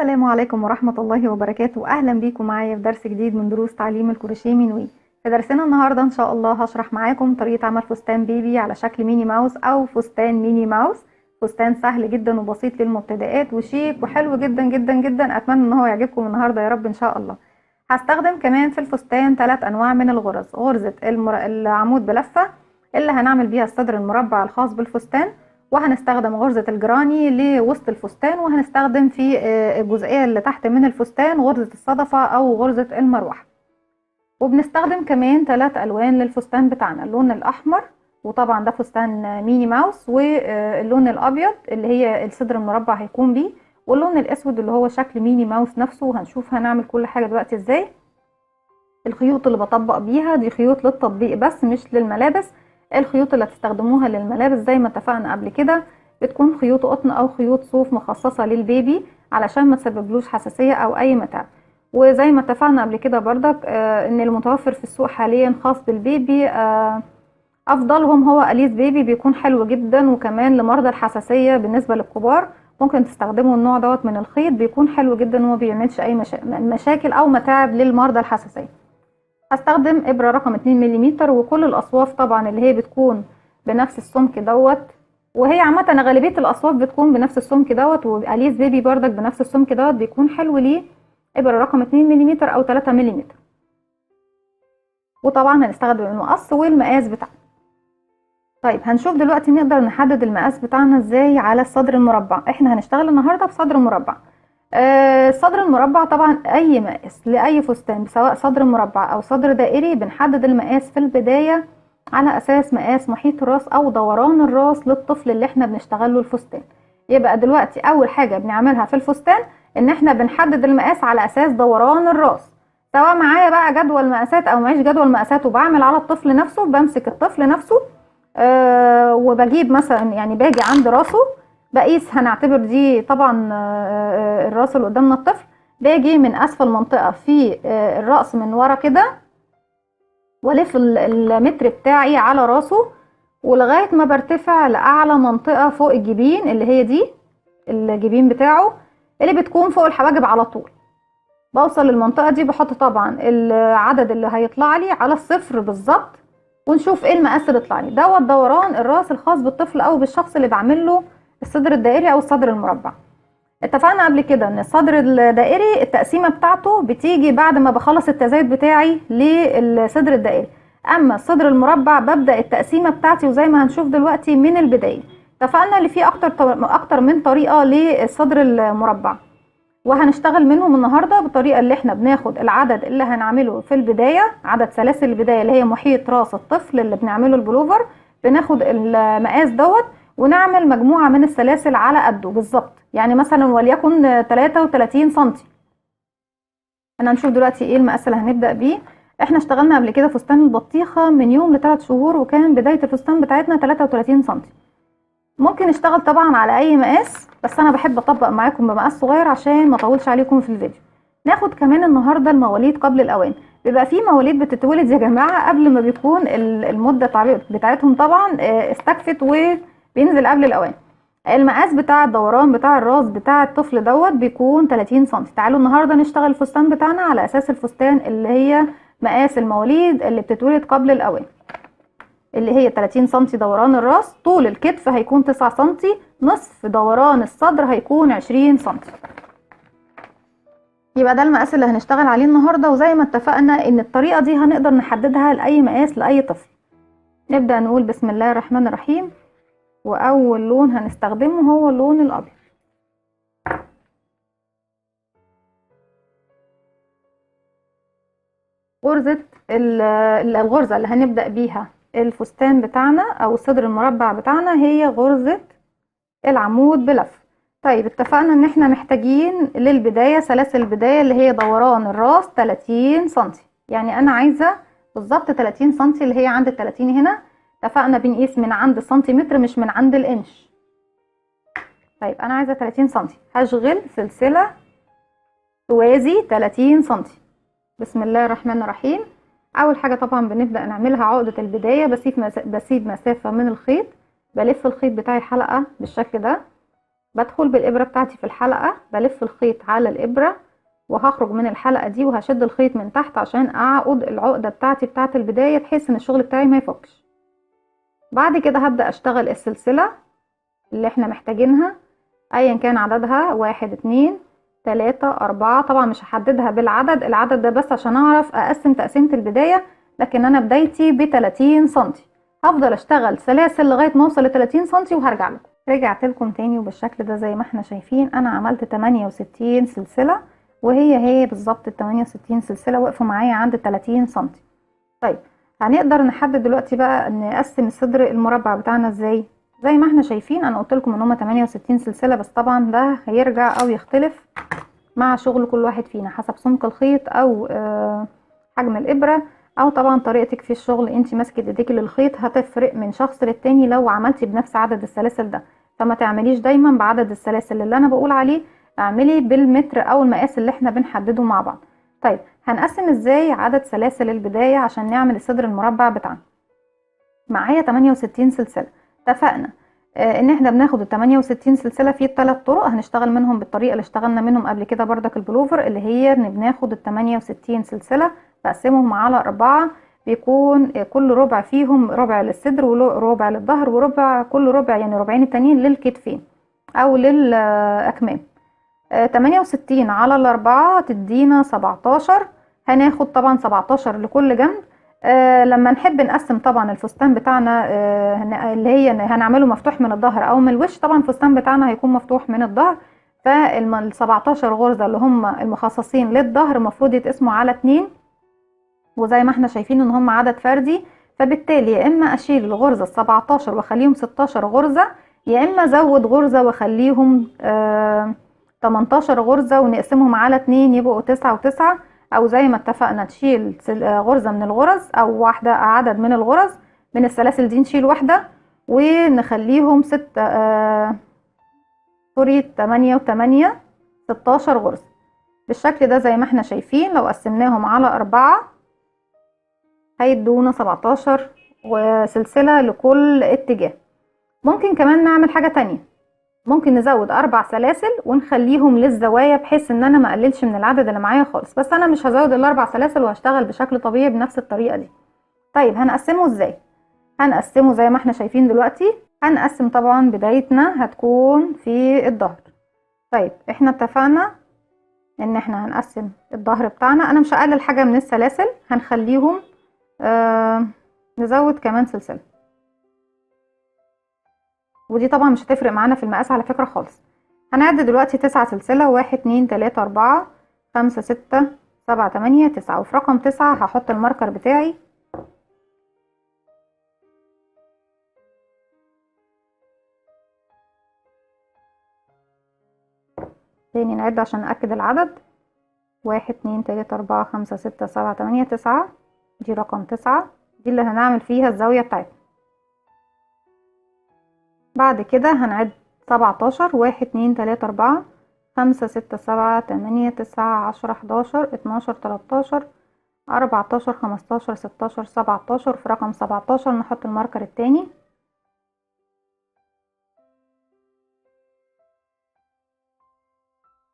السلام عليكم ورحمة الله وبركاته. أهلا بيكم معايا في درس جديد من دروس تعليم الكروشيه من وي. في درسنا النهاردة إن شاء الله هشرح معاكم طريقة عمل فستان بيبي على شكل ميني ماوس أو فستان ميني ماوس. فستان سهل جدا وبسيط للمبتدئات وشيك وحلو جدا جدا جدا. أتمنى إن هو يعجبكم النهاردة يا رب إن شاء الله. هستخدم كمان في الفستان 3 أنواع من الغرز: غرزة العمود بلفة اللي هنعمل بيها الصدر المربع الخاص بالفستان، وهنستخدم غرزة الجراني لوسط الفستان، وهنستخدم في الجزئية اللي تحت من الفستان غرزة الصدفة أو غرزة المروحة. وبنستخدم كمان 3 ألوان للفستان بتاعنا: اللون الأحمر، وطبعا ده فستان ميني ماوس، واللون الأبيض اللي هي الصدر المربع هيكون بيه، واللون الأسود اللي هو شكل ميني ماوس نفسه. وهنشوف هنعمل كل حاجة دلوقتي ازاي. الخيوط اللي بطبق بيها دي خيوط للتطبيق بس مش للملابس. الخيوط اللي هتستخدموها للملابس زي ما اتفقنا قبل كده بتكون خيوط قطن او خيوط صوف مخصصة للبيبي علشان ما تسببلوش حساسية او اي متعب. وزي ما اتفقنا قبل كده بردك ان المتوفر في السوق حاليا خاص بالبيبي افضلهم هو اليس بيبي، بيكون حلو جدا. وكمان لمرضى الحساسية بالنسبة للكبار ممكن تستخدموا النوع دوت من الخيط، بيكون حلو جدا وما بيعملش اي مشاكل او متاعب للمرضى الحساسية. هستخدم ابرة رقم 2 ملم، وكل الاصواف طبعا اللي هي بتكون بنفس السمك دوت، وهي عامه غالبيه الاصواف بتكون بنفس السمك دوت، واليس بيبي بردك بنفس السمك دوت بيكون حلو ليه ابره رقم 2 ملم او 3 ملم. وطبعا هنستخدم المقص والمقاس بتاعنا. طيب هنشوف دلوقتي نقدر نحدد المقاس بتاعنا ازاي على الصدر المربع. احنا هنشتغل النهارده بصدر مربع. الصدر المربع طبعا اي مقاس لاي فستان سواء صدر مربع او صدر دائري بنحدد المقاس في البداية على اساس مقاس محيط الراس او دوران الراس للطفل اللي احنا بنشتغل له الفستان. يبقى دلوقتي اول حاجة بنعملها في الفستان ان احنا بنحدد المقاس على اساس دوران الراس. سواء معايا بقى جدول مقاسات او معيش جدول مقاسات وبعمل على الطفل نفسه، بمسك الطفل نفسه وبجيب مثلا يعني باجي عند راسه بقيس. هنعتبر دي طبعا الراس اللي قدامنا الطفل. باجي من اسفل منطقة في الرأس من ورا كده والف المتر بتاعي على راسه ولغاية ما برتفع لأعلى منطقة فوق الجبين اللي هي دي الجبين بتاعه اللي بتكون فوق الحواجب على طول. بوصل للمنطقة دي بحط طبعا العدد اللي هيطلع لي على الصفر بالظبط، ونشوف ايه المقاس اللي يطلع لي دوت دوران الراس الخاص بالطفل او بالشخص اللي بعمل له الصدر الدائري او الصدر المربع. اتفقنا قبل كده ان الصدر الدائري التقسيمه بتاعته بتيجي بعد ما بخلص التزايد بتاعي للصدر الدائري، اما الصدر المربع ببدا التقسيمه بتاعتي وزي ما هنشوف دلوقتي من البدايه. اتفقنا اللي فيه اكتر من طريقه للصدر المربع، وهنشتغل منهم النهارده بالطريقه اللي احنا بناخد العدد اللي هنعمله في البدايه، عدد سلاسل البدايه اللي هي محيط راس الطفل اللي بنعمله البلوفر، بناخد المقاس دوت ونعمل مجموعه من السلاسل على قده بالظبط. يعني مثلا وليكن 33 سم. انا هنشوف دلوقتي ايه المقاس اللي هنبدا بيه. احنا اشتغلنا قبل كده فستان البطيخه من يوم ل3 شهور، وكان بدايه الفستان بتاعتنا 33 سم. ممكن نشتغل طبعا على اي مقاس، بس انا بحب اطبق معاكم بمقاس صغير عشان ما اطولش عليكم في الفيديو. ناخد كمان النهارده المواليد قبل الاوان. بيبقى في مواليد بتتولد يا جماعه قبل ما بيكون المده بتاعتهم طبعا استكفت وبينزل قبل الاوان. المقاس بتاع الدوران بتاع الراس بتاع الطفل دوت بيكون 30 سم. تعالوا النهارده نشتغل الفستان بتاعنا على اساس الفستان اللي هي مقاس المواليد اللي بتتولد قبل الاوان، اللي هي 30 سم دوران الراس. طول الكتف هيكون 9 سم، نصف دوران الصدر هيكون 20 سم. يبقى ده المقاس اللي هنشتغل عليه النهارده، وزي ما اتفقنا ان الطريقه دي هنقدر نحددها لاي مقاس لاي طفل. نبدا نقول بسم الله الرحمن الرحيم. واول لون هنستخدمه هو اللون الابيض. الغرزه اللي هنبدا بيها الفستان بتاعنا او الصدر المربع بتاعنا هي غرزة العمود بلف. طيب اتفقنا ان احنا محتاجين للبداية سلاسل البداية اللي هي دوران الراس 30 سنتي. يعني انا عايزة بالظبط 30 سنتي اللي هي عند ال30 هنا. اتفقنا بنقيس من عند السنتيمتر مش من عند الانش. طيب انا عايزة 30 سنتي، هشغل سلسلة توازي 30 سنتي. بسم الله الرحمن الرحيم. اول حاجه طبعا بنبدا نعملها عقده البدايه. بسيب مسافه من الخيط، بلف الخيط بتاعي حلقه بالشكل ده، بدخل بالإبرة بتاعتي في الحلقة، بلف الخيط على الإبرة وهخرج من الحلقة دي وهشد الخيط من تحت عشان اعقد العقدة بتاعتي بتاعت البداية بحيث ان الشغل بتاعي ما يفكش. بعد كده هبدأ اشتغل السلسلة اللي احنا محتاجينها ايا كان عددها، 1 2 3 4. طبعا مش هحددها بالعدد، العدد ده بس عشان اعرف اقسم تقسيمة البداية، لكن انا بدايتي ب30 سنتي. هفضل اشتغل سلاسل لغاية ما اوصل ل30 سنتي وهرجع لكم. رجعت لكم تاني وبالشكل ده زي ما احنا شايفين انا عملت 68 سلسلة، وهي بالظبط ال 68 سلسلة وقفوا معايا عند 30 سنتي. طيب هنقدر نحدد دلوقتي بقى نقسم الصدر المربع بتاعنا ازاي؟ زي ما احنا شايفين انا قلت لكم ان هما 68 سلسلة، بس طبعا ده هيرجع او يختلف مع شغل كل واحد فينا حسب سمك الخيط او حجم الابرة، او طبعا طريقتك في الشغل. انت ماسكه ايديكي للخيط هتفرق من شخص للتاني لو عملتي بنفس عدد السلاسل ده. فما تعمليش دايما بعدد السلاسل اللي انا بقول عليه، اعملي بالمتر او المقاس اللي احنا بنحدده مع بعض. طيب هنقسم ازاي عدد سلاسل البداية عشان نعمل الصدر المربع بتاعنا؟ معايا 68 سلسلة. اتفقنا ان احنا بناخد ال 68 سلسلة في 3 طرق هنشتغل منهم بالطريقة اللي اشتغلنا منهم قبل كده بردك البلوفر، اللي هي ان بناخد ال 68 سلسلة بقسمهم على 4، بيكون كل ربع فيهم ربع للصدر وربع للظهر وربع، كل ربع يعني ربعين التانيين للكتفين او للاكمام. 68 على الأربعة تدينا 17. هناخد طبعا 17 لكل جنب. لما نحب نقسم طبعا الفستان بتاعنا اللي هي هنعمله مفتوح من الظهر او من الوش، طبعا الفستان بتاعنا هيكون مفتوح من الظهر، فال 17 غرزة اللي هم المخصصين للظهر المفروض يتقسموا على 2، وزي ما احنا شايفين ان هم عدد فردي، فبالتالي يا اما اشيل الغرزة 17 واخليهم 16 غرزة، يا اما ازود غرزة واخليهم 18 غرزة ونقسمهم على 2 يبقوا 9 و9، او زي ما اتفقنا تشيل غرزة من الغرز او واحدة عدد من الغرز من السلاسل دي، نشيل واحدة ونخليهم 6 سوري 8 و8 16 غرزة بالشكل ده زي ما احنا شايفين. لو قسمناهم على 4 هيدونا 17 وسلسلة لكل اتجاه. ممكن كمان نعمل حاجة تانية، ممكن نزود 4 سلاسل ونخليهم للزوايا بحيث ان انا ما اقللش من العدد اللي معايا خالص، بس انا مش هزود ال4 سلاسل وهشتغل بشكل طبيعي بنفس الطريقة دي. طيب هنقسمه ازاي؟ هنقسمه زي ما احنا شايفين دلوقتي. هنقسم طبعا بدايتنا هتكون في الظهر. طيب احنا اتفقنا ان احنا هنقسم الظهر بتاعنا، انا مش هقلل حاجة من السلاسل، هنخليهم نزود كمان سلسلة، ودي طبعا مش هتفرق معانا في المقاس على فكرة خالص. هنعد دلوقتي 9 سلسلة، 1 2 3 4 5 6 7 8 9، وفي رقم 9 هحط الماركر بتاعي. تاني نعد عشان نأكد العدد، 1 2 3 4 5 6 7 8 9، دي رقم 9، دي اللي هنعمل فيها الزاوية بتاعتنا. بعد كده هنعد 17، 1 2 3 4 5 6 7 8 9 10 11 12 13 14 15 16 17، في رقم 17 نحط الماركر التاني.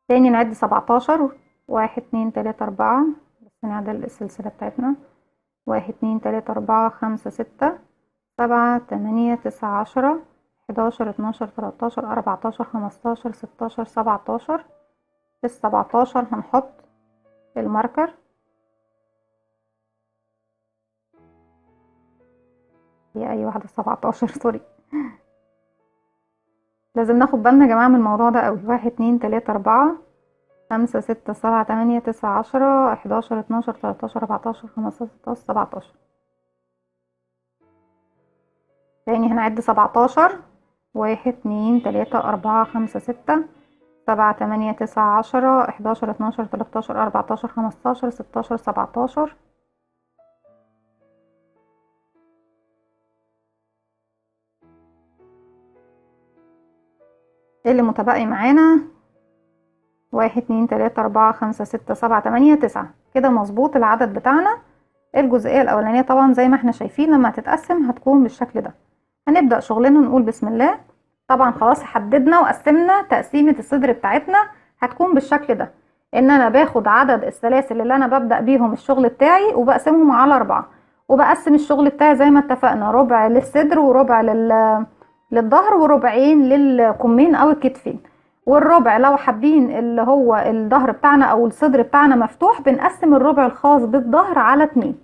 تاني نعد 17، 1 2 3 4 بس نعدل السلسلة بتاعتنا، 1 2 3 4 5 6 7 8 9 10 11 12 13 14 15 16 17. في ال17 هنحط الماركر. هي اي واحدة 17 سوري، لازم ناخد بالنا يا جماعة من الموضوع ده قوي. 1 2 3 4 5 6 7 8 9 10 11 12 13 14 15 16 17. تاني هنعد 17، 1 2 3 4 5 6 7 8 9 10 11 12 13 14 15 16 17. اللي متبقي معانا 1 2 3 4 5 6 7 8 9، كده مظبوط العدد بتاعنا. الجزئية الأولانية طبعا زي ما احنا شايفين لما هتتقسم هتكون بالشكل ده. هنبدأ شغلنا، نقول بسم الله. طبعا خلاص حددنا وقسمنا تقسيمة الصدر بتاعتنا، هتكون بالشكل ده، ان انا باخد عدد السلاسل اللي انا ببدأ بيهم الشغل بتاعي وبقسمهم على 4، وبقسم الشغل بتاعي زي ما اتفقنا، ربع للصدر وربع للظهر وربعين للكمين او الكتفين. والربع لو حابين اللي هو الظهر بتاعنا او الصدر بتاعنا مفتوح، بنقسم الربع الخاص بالظهر على 2.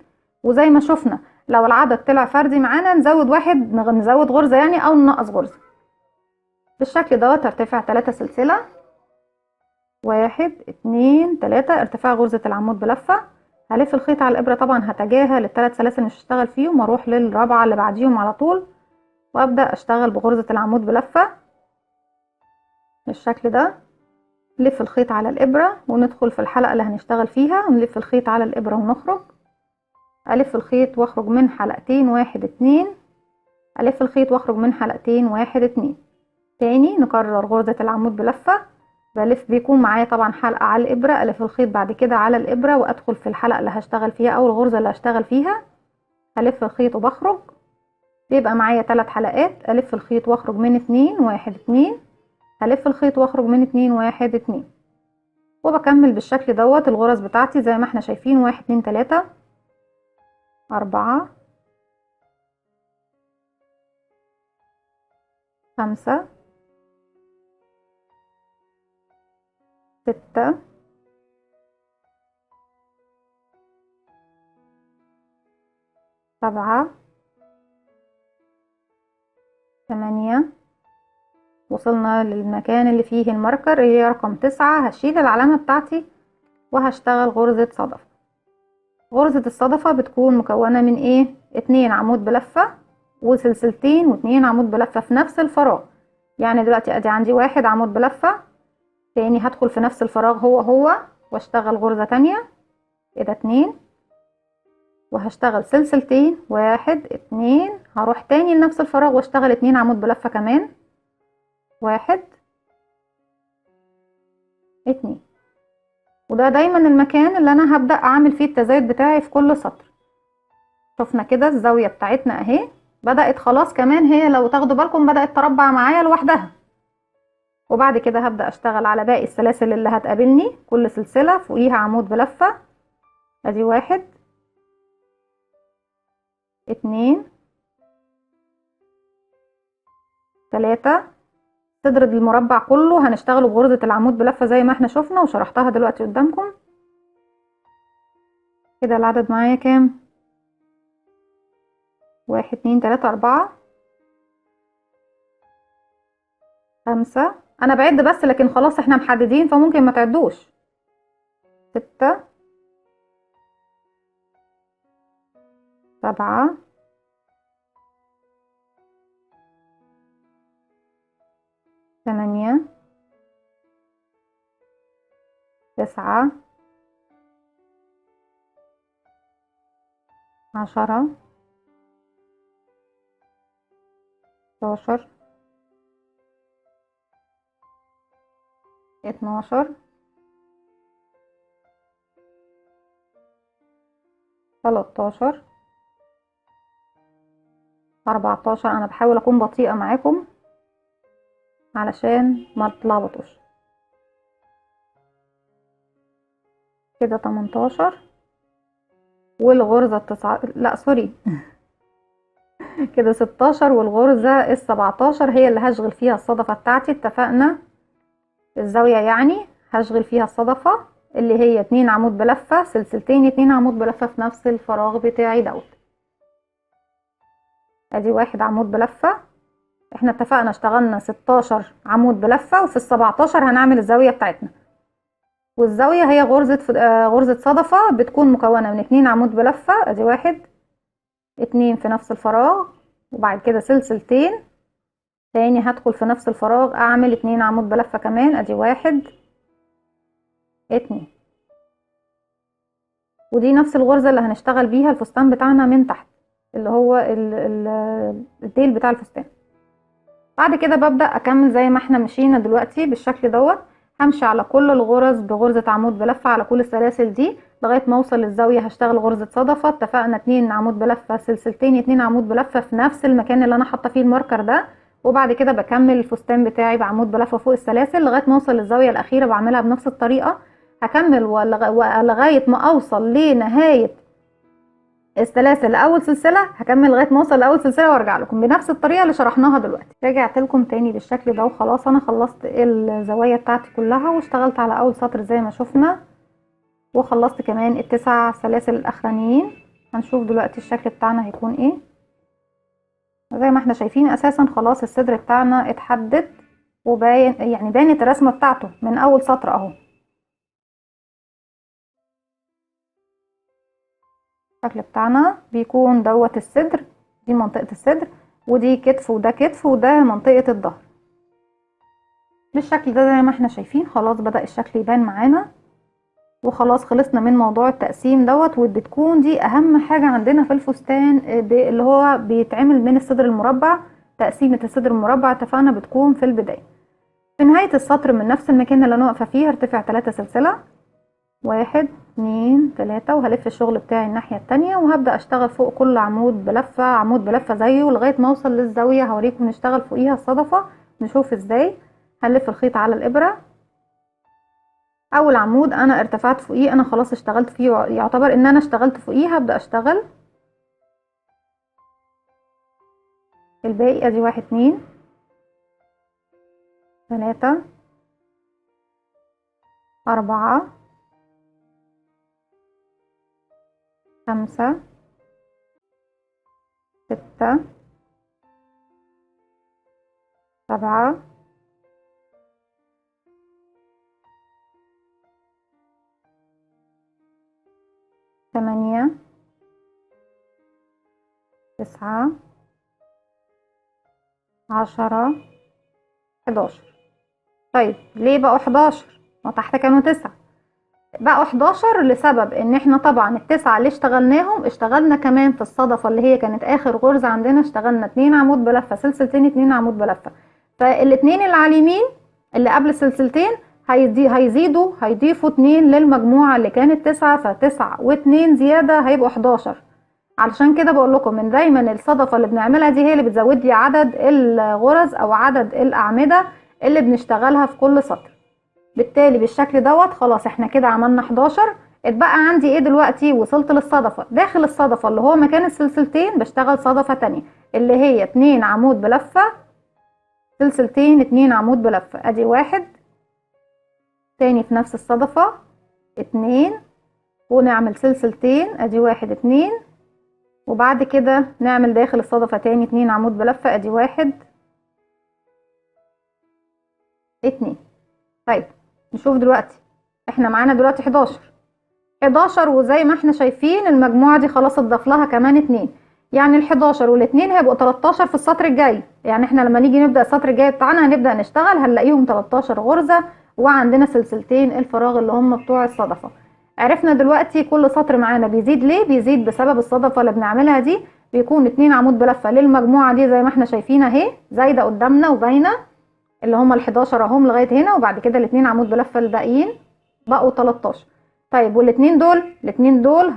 وزي ما شفنا لو العدد طلع فردي معانا نزود واحد، نزود غرزة يعني او ننقص غرزة. بالشكل دوت هرتفع 3 سلسلة، 1 2 3، ارتفاع غرزة العمود بلفة. هلف الخيط على الابرة، طبعا هتجاهل ال3 سلاسل مش هشتغل فيهم واروح للرابعة اللي بعديهم على طول، وابدأ اشتغل بغرزة العمود بلفة بالشكل ده. نلف الخيط على الابرة وندخل في الحلقة اللي هنشتغل فيها، ونلف الخيط على الابرة ونخرج. الف الخيط واخرج من حلقتين 1 2، الف الخيط واخرج من حلقتين 1 2. تاني نكرر غرزة العمود بلفة، بلف بيكون معايا طبعا حلقة على الابرة، الف الخيط بعد كده على الابرة وادخل في الحلقة اللي هشتغل فيها او الغرزة اللي هشتغل فيها، الف الخيط وبخرج، بيبقى معايا 3 حلقات. الف الخيط واخرج من 2 1 2، هلف الخيط واخرج من 2 1 2، وبكمل بالشكل دوت الغرز بتاعتي زي ما احنا شايفين، 1 2 3 4 5 6 7 8. وصلنا للمكان اللي فيه الماركر، هي رقم 9. هشيل العلامة بتاعتي وهشتغل غرزة صدفة. غرزة الصدفة بتكون مكونة من ايه؟ 2 عمود بلفة وسلسلتين و2 عمود بلفة في نفس الفراغ. يعني دلوقتي ادي عندي 1 عمود بلفة، تاني هدخل في نفس الفراغ هو واشتغل غرزة تانية، كده 2، وهشتغل سلسلتين 1 2، هروح تاني لنفس الفراغ واشتغل 2 عمود بلفة كمان، 1 2. وده دايما المكان اللي انا هبدأ اعمل فيه التزايد بتاعي في كل سطر. شفنا كده الزاوية بتاعتنا اهي بدأت خلاص، كمان هي لو تاخدوا بالكم بدأت تربع معايا لوحدها. وبعد كده هبدأ اشتغل على باقي السلاسل اللي هتقابلني، كل سلسلة فوقيها عمود بلفة. ادي 1 2 3. صدر المربع كله هنشتغله بغرزة العمود بلفة زي ما احنا شفنا وشرحتها دلوقتي قدامكم. كده العدد معايا كام؟ 1 2 3 4 5. انا بعد بس لكن خلاص احنا محددين فممكن ما تعدوش. 6 7 8 9 10 11 12 13 14. انا بحاول اكون بطيئة معاكم علشان ما تلخبطوش. كده 18 والغرزة لا سوري كده 16 والغرزة 17 هي اللي هشغل فيها الصدفة بتاعتي. اتفقنا الزاوية يعني هشغل فيها الصدفة اللي هي 2 عمود بلفة سلسلتين 2 عمود بلفة في نفس الفراغ بتاعي دوت. ادي 1 عمود بلفة، احنا اتفقنا اشتغلنا 16 عمود بلفة وفي ال17 هنعمل الزاوية بتاعتنا. والزاوية هي غرزة صدفة بتكون مكونة من 2 عمود بلفة، ادي 1 2 في نفس الفراغ، وبعد كده سلسلتين، تاني هدخل في نفس الفراغ اعمل 2 عمود بلفة كمان، ادي 1 2. ودي نفس الغرزة اللي هنشتغل بيها الفستان بتاعنا من تحت اللي هو الديل بتاع الفستان. بعد كده ببدأ اكمل زي ما احنا مشينا دلوقتي بالشكل دوت. همشي على كل الغرز بغرزة عمود بلفة على كل السلاسل دي لغاية ما اوصل للزاوية هشتغل غرزة صدفة. اتفقنا 2 عمود بلفة سلسلتين 2 عمود بلفة في نفس المكان اللي انا حاطه فيه الماركر ده، وبعد كده بكمل الفستان بتاعي بعمود بلفه فوق السلاسل لغايه ما اوصل للزاويه الاخيره، بعملها بنفس الطريقه. هكمل لغايه ما اوصل لنهايه السلاسل لاول سلسله، هكمل لغايه ما اوصل لاول سلسله وارجع لكم بنفس الطريقه اللي شرحناها دلوقتي. رجعت لكم تاني بالشكل ده وخلاص انا خلصت الزوايا بتاعتي كلها واشتغلت على اول سطر زي ما شفنا، وخلصت كمان ال9 سلاسل الاخرانيين. هنشوف دلوقتي الشكل بتاعنا هيكون ايه. زي ما احنا شايفين اساسا خلاص الصدر بتاعنا اتحدد وباين، يعني بانت الرسمه بتاعته من اول سطر اهو. الشكل بتاعنا بيكون دوت الصدر، دي منطقه الصدر، ودي كتف وده كتف وده منطقه الظهر بالشكل ده زي ما احنا شايفين. خلاص بدأ الشكل يبان معانا وخلاص خلصنا من موضوع التقسيم دوت. وبتكون دي اهم حاجة عندنا في الفستان اللي هو بيتعمل من الصدر المربع. تقسيمة الصدر المربع اتفقنا بتكون في البداية. في نهاية السطر من نفس المكان اللي انا واقفة فيه هرتفع 3 سلسلة، 1 2 3، وهلف الشغل بتاعي الناحية التانية وهبدأ اشتغل فوق كل عمود بلفة عمود بلفة زيه لغاية ما اوصل للزاوية. هوريكم نشتغل فوقيها الصدفة نشوف ازاي. هنلف الخيط على الابرة. اول عمود انا ارتفعت فوقيه انا خلاص اشتغلت فيه، يعتبر ان انا اشتغلت فوقيه. هبدأ اشتغل الباقي. ادي 1 2 3 4 5 6 7 8 9 10 11. طيب ليه بقوا 11؟ وتحت كانوا 9. بقوا 11 لسبب ان احنا طبعا ال9 اللي اشتغلناهم اشتغلنا كمان في الصدفة اللي هي كانت اخر غرزة عندنا، اشتغلنا 2 عمود بلفة سلسلتين 2 عمود بلفة. فالاتنين اللي على اليمين اللي قبل السلسلتين هيضيفوا 2 للمجموعة اللي كانت 9، ف9 و2 زيادة هيبقوا 11. علشان كده بقول لكم من دايما الصدفة اللي بنعملها دي هي اللي بتزود لي عدد الغرز او عدد الاعمدة اللي بنشتغلها في كل سطر. بالتالي بالشكل دوت خلاص احنا كده عملنا 11. اتبقى عندي ايه دلوقتي؟ وصلت للصدفة. داخل الصدفة اللي هو مكان السلسلتين بشتغل صدفة تانية اللي هي 2 عمود بلفة سلسلتين 2 عمود بلفة. ادي 1 تاني في نفس الصدفة 2 ونعمل سلسلتين. ادي 1 2 وبعد كده نعمل داخل الصدفة تاني 2 عمود بلفة. ادي 1 2. طيب نشوف دلوقتي احنا معانا دلوقتي 11 وزي ما احنا شايفين المجموعة دي خلاص اتضاف لها كمان 2، يعني ال11 وال2 هيبقوا 13 في السطر الجاي. يعني احنا لما نيجي نبدأ السطر الجاي بتاعنا هنبدأ نشتغل هنلاقيهم 13 غرزة وعندنا سلسلتين الفراغ اللي هم بتوع الصدفة. عرفنا دلوقتي كل سطر معانا بيزيد ليه؟ بيزيد بسبب الصدفة اللي بنعملها دي. بيكون 2 عمود بلفة للمجموعة دي زي ما احنا شايفين اهي زايدة قدامنا وباينة اللي هم ال11 اهم لغاية هنا، وبعد كده ال2 عمود بلفة الباقيين بقوا 13. طيب والاتنين دول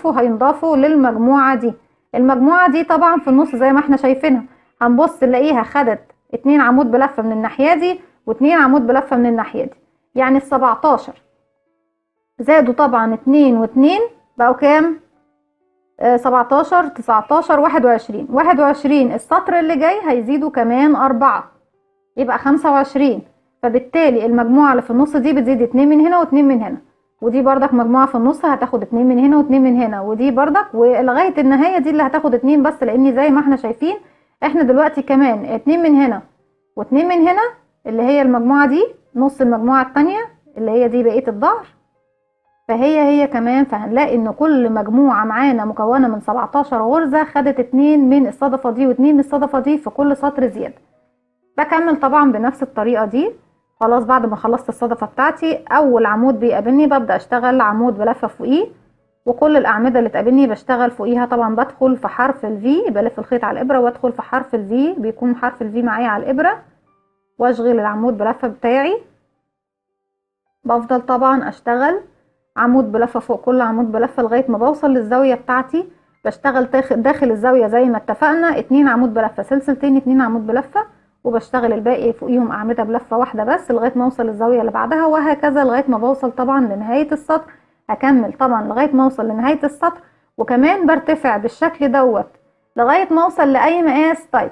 هينضافوا للمجموعة دي. المجموعة دي طبعا في النص زي ما احنا شايفينها هنبص نلاقيها خدت 2 عمود بلفة من الناحية دي و2 عمود بلفة من الناحية دي، يعني ال17 زادوا طبعا 2 و2 بقوا كام؟ 17 19 21 السطر اللي جاي هيزيدوا كمان 4 يبقى 25. فبالتالي المجموعة اللي في النص دي بتزيد 2 من هنا و2 من هنا، ودي بردك مجموعة في النص هتاخد 2 من هنا و2 من هنا، ودي بردك ولغاية النهاية دي اللي هتاخد 2 بس، لان زي ما احنا شايفين احنا دلوقتي كمان 2 من هنا و2 من هنا اللي هي المجموعة دي نص المجموعة التانية اللي هي دي بقية الظهر، فهي كمان. فهنلاقي ان كل مجموعة معانا مكونة من 17 غرزة خدت 2 من الصدفة دي و2 من الصدفة دي في كل سطر زيادة. بكمل طبعا بنفس الطريقة دي. خلاص بعد ما خلصت الصدفة بتاعتي اول عمود بيقابلني ببدأ اشتغل عمود بلفة فوقيه، وكل الاعمدة اللي تقابلني بشتغل فوقيها. طبعا بدخل في حرف الفي، بلف الخيط على الابرة وادخل في حرف الفي، بيكون حرف الفي معايا على الابرة واشغل العمود بلفة بتاعي. بفضل طبعا اشتغل عمود بلفة فوق كل عمود بلفة لغاية ما بوصل للزاوية بتاعتي. بشتغل داخل الزاوية زي ما اتفقنا 2 عمود بلفة سلسلتين 2 عمود بلفة، وبشتغل الباقي فوقيهم اعمده بلفه واحده بس لغايه ما اوصل للزاويه اللي بعدها، وهكذا لغايه ما بوصل طبعا لنهايه السطر. هكمل طبعا لغايه ما اوصل لنهايه السطر، وكمان برتفع بالشكل دوت لغايه ما اوصل لاي مقاس. طيب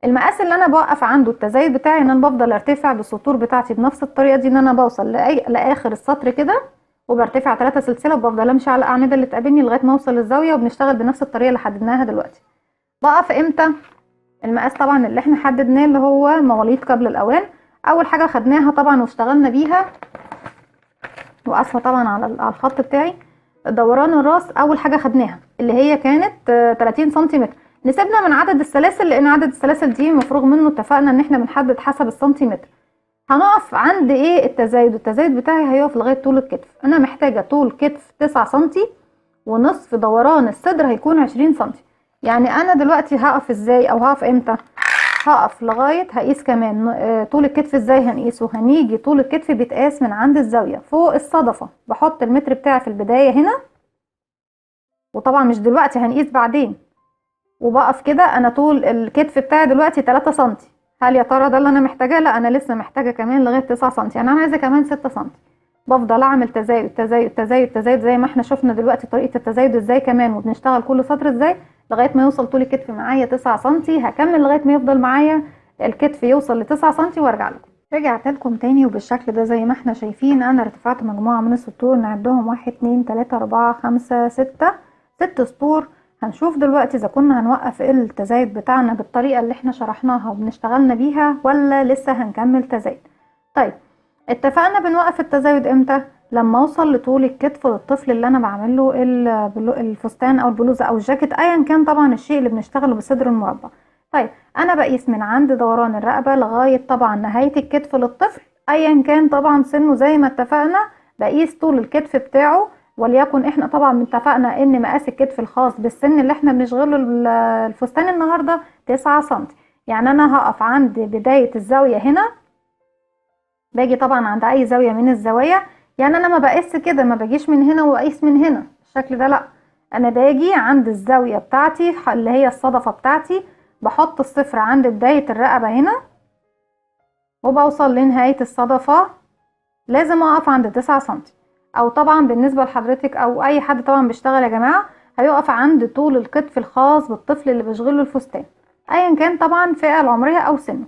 المقاس اللي انا بوقف عنده التزايد بتاعي ان انا بفضل ارتفع بالسطور بتاعتي بنفس الطريقه دي، ان انا بوصل لاخر السطر كده وبرتفع 3 سلسله، وبفضل امشي على الاعمده اللي تقابلني لغايه ما اوصل للزاويه، وبنشتغل بنفس الطريقه اللي حددناها دلوقتي. بقف امتى؟ المقاس طبعا اللي احنا حددناه اللي هو مواليد قبل الاوان. اول حاجه خدناها طبعا واشتغلنا بيها، واسفه طبعا على الخط بتاعي، دوران الراس. اول حاجه خدناها اللي هي كانت 30 سنتيمتر. نسيبنا من عدد السلاسل لان عدد السلاسل دي مفروغ منه، اتفقنا ان احنا بنحدد حسب السنتيمتر. هنقف عند ايه؟ التزايد. التزايد بتاعي هيقف لغايه طول الكتف. انا محتاجه طول كتف 9 سنتي، ونصف دوران الصدر هيكون 20 سنتي. يعني انا دلوقتي هقف ازاي او هقف امتى؟ هقف لغايه هقيس كمان طول الكتف. ازاي هنقيسه؟ هنيجي طول الكتف بيتقاس من عند الزاويه فوق الصدفه، بحط المتر بتاعي في البدايه هنا، وطبعا مش دلوقتي، هنقيس بعدين. وبقف كده. انا طول الكتف بتاعي دلوقتي 3 سنتي. هل يا ترى ده اللي انا محتاجاه؟ لا، انا لسه محتاجه كمان لغايه 9 سنتي، يعني انا عايزه كمان 6 سنتي. بفضل اعمل تزايد تزايد تزايد تزايد زي ما احنا شفنا دلوقتي طريقه التزايد ازاي كمان، وبنشتغل كل سطر ازاي لغايه ما يوصل طول الكتف معايا 9 سنتي. هكمل لغايه ما يفضل معايا الكتف يوصل ل 9 سنتي وارجع لكم. رجعت لكم تاني، وبالشكل ده زي ما احنا شايفين انا ارتفعت مجموعه من السطور. نعدهم 1 2 3 4 5 6 سطور. هنشوف دلوقتي اذا كنا هنوقف التزايد بتاعنا بالطريقه اللي احنا شرحناها وبنشتغلنا بيها، ولا لسه هنكمل تزايد. طيب اتفقنا بنوقف التزايد امتى؟ لما اوصل لطول الكتف للطفل اللي انا بعمل له الفستان او البلوزه او الجاكيت، ايا كان طبعا الشيء اللي بنشتغله بالصدر المربع. طيب انا بقيس من عند دوران الرقبه لغايه طبعا نهايه الكتف للطفل، ايا كان طبعا سنه. زي ما اتفقنا بقيس طول الكتف بتاعه، وليكن احنا طبعا اتفقنا ان مقاس الكتف الخاص بالسن اللي احنا بنشغله الفستان النهارده 9 سم. يعني انا هقف عند بدايه الزاويه هنا، باجي طبعا عند اي زاويه من الزوايا. يعني انا ما بقيس كده، ما باجيش من هنا واقيس من هنا الشكل ده، لا، انا باجي عند الزاويه بتاعتي اللي هي الصدفه بتاعتي، بحط الصفر عند بدايه الرقبه هنا، وبوصل لنهايه الصدفه. لازم اقف عند 9 سم. او طبعا بالنسبه لحضرتك او اي حد طبعا بيشتغل يا جماعه، هيقف عند طول الكتف الخاص بالطفل اللي بيشغله الفستان، ايا كان طبعا الفئه العمريه او سنه.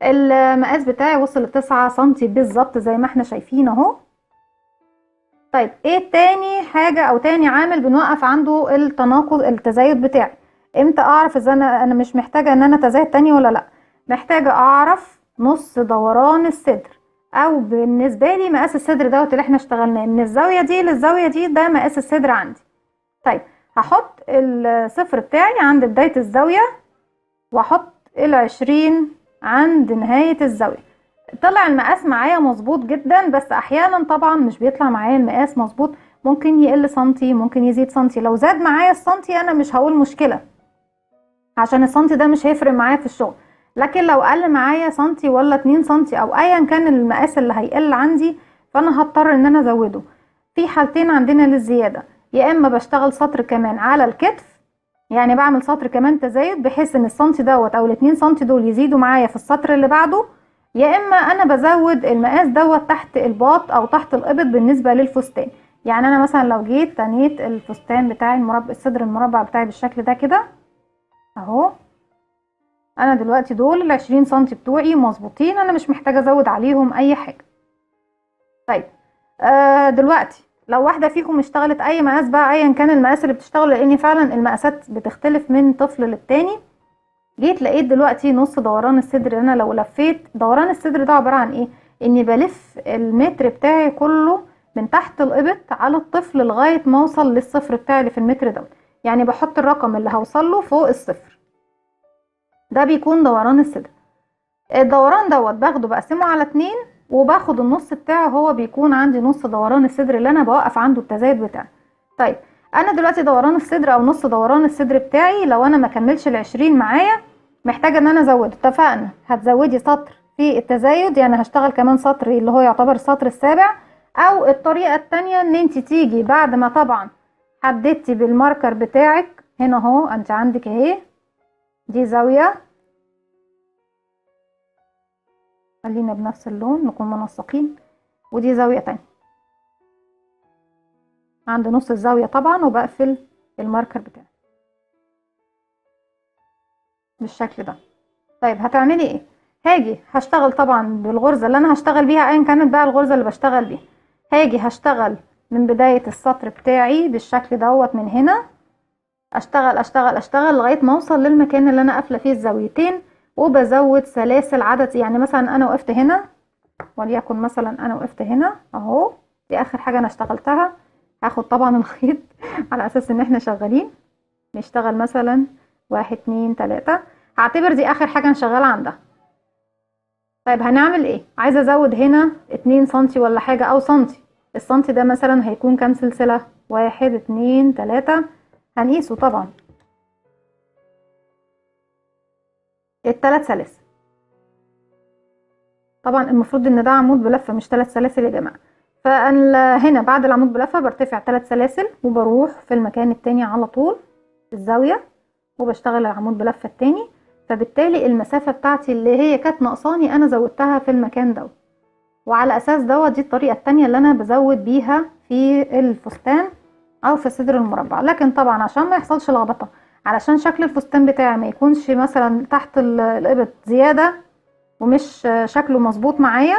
المقاس بتاعي وصل ل 9 سم بالظبط زي ما احنا شايفين اهو. طيب ايه تاني حاجه او تاني عامل بنوقف عنده التناقض التزايد بتاعي؟ امتى اعرف اذا انا مش محتاجه ان انا اتزايد تاني ولا لا؟ محتاجه اعرف نص دوران الصدر، او بالنسبه لي مقاس الصدر دوت اللي احنا اشتغلناه من الزاويه دي للزاويه دي، ده مقاس الصدر عندي. طيب هحط الصفر بتاعي عند بدايه الزاويه، واحط ال20 عند نهايه الزاويه. طلع المقاس معايا مظبوط جدا، بس احيانا طبعا مش بيطلع معايا المقاس مظبوط، ممكن يقل سنتي، ممكن يزيد سنتي. لو زاد معايا السنتي انا مش هقول مشكله، عشان السنتي ده مش هيفرق معايا في الشغل. لكن لو قل معايا سنتي ولا 2 سنتي او ايا كان المقاس اللي هيقل عندي، فانا هضطر ان انا ازوده. في حالتين عندنا للزياده، يا اما بشتغل سطر كمان على الكتف، يعني بعمل سطر كمان تزايد بحيث ان السنتي دوت او ال2 سنتي دول يزيدوا معايا في السطر اللي بعده، يا اما انا بزود المقاس دوت تحت الباط او تحت الابط بالنسبه للفستان. يعني انا مثلا لو جيت تنيت الفستان بتاعي المربع، الصدر المربع بتاعي بالشكل ده كده اهو، انا دلوقتي دول ال20 سنتي بتوعي مظبوطين، انا مش محتاجه ازود عليهم اي حاجه. طيب دلوقتي لو واحده فيكم اشتغلت اي مقاس بقى، ايا كان المقاس اللي بتشتغله، لان فعلا المقاسات بتختلف من طفل للتاني، جيت لقيت دلوقتي نص دوران الصدر. انا لو لفيت دوران الصدر ده عباره عن ايه؟ اني بلف المتر بتاعي كله من تحت الابط على الطفل لغايه ما اوصل للصفر بتاعي اللي في المتر دوت، يعني بحط الرقم اللي هوصل له فوق الصفر. ده بيكون دوران الصدر. الدوران دوت باخده بقسمه على 2، وباخد النص بتاعه، هو بيكون عندي نص دوران الصدر اللي انا بوقف عنده التزايد بتاعي. طيب انا دلوقتي دوران الصدر او نص دوران الصدر بتاعي لو انا ما كملش ال20 معايا، محتاجه ان انا ازود. اتفقنا هتزودي سطر في التزايد، يعني هشتغل كمان سطر اللي هو يعتبر السطر السابع. او الطريقه التانية ان انت تيجي بعد ما طبعا حددتي بالماركر بتاعك، هنا اهو انت عندك اهي دي زاويه، خلينا بنفس اللون نكون منسقين. ودي زاوية تانية عند نص الزاوية طبعا، وبقفل الماركر بتاعي بالشكل ده. طيب هتعملي ايه؟ هاجي هشتغل طبعا بالغرزة اللي انا هشتغل بيها، ايا كانت بقى الغرزة اللي بشتغل بيها. هاجي هشتغل من بداية السطر بتاعي بالشكل دوت، من هنا اشتغل اشتغل اشتغل لغاية ما اوصل للمكان اللي انا قافلة فيه الزاويتين، وبزود سلاسل عدد. يعني مثلا انا وقفت هنا، وليكن مثلا انا وقفت هنا اهو، دي اخر حاجة انا اشتغلتها. هاخد طبعا الخيط على اساس ان احنا شغالين نشتغل مثلا 1 2 3، هعتبر دي اخر حاجة انا شغالة عندها. طيب هنعمل ايه؟ عايزة ازود هنا 2 سنتي ولا حاجة او سنتي. السنتي ده مثلا هيكون كام سلسلة؟ 1 2 3، هنقيسه طبعا ال3 سلاسل. طبعا المفروض ان ده عمود بلفة مش 3 سلاسل يا جماعة. فهنا بعد العمود بلفة برتفع 3 سلاسل، وبروح في المكان التاني على طول في الزاوية، وبشتغل العمود بلفة التاني. فبالتالي المسافة بتاعتي اللي هي كانت ناقصاني انا زودتها في المكان ده. وعلى اساس دوت دي الطريقة التانية اللي انا بزود بيها في الفستان او في صدر المربع. لكن طبعا عشان ما يحصلش لخبطة، علشان شكل الفستان بتاعي ما يكونش مثلا تحت الابط زيادة ومش شكله مظبوط معايا،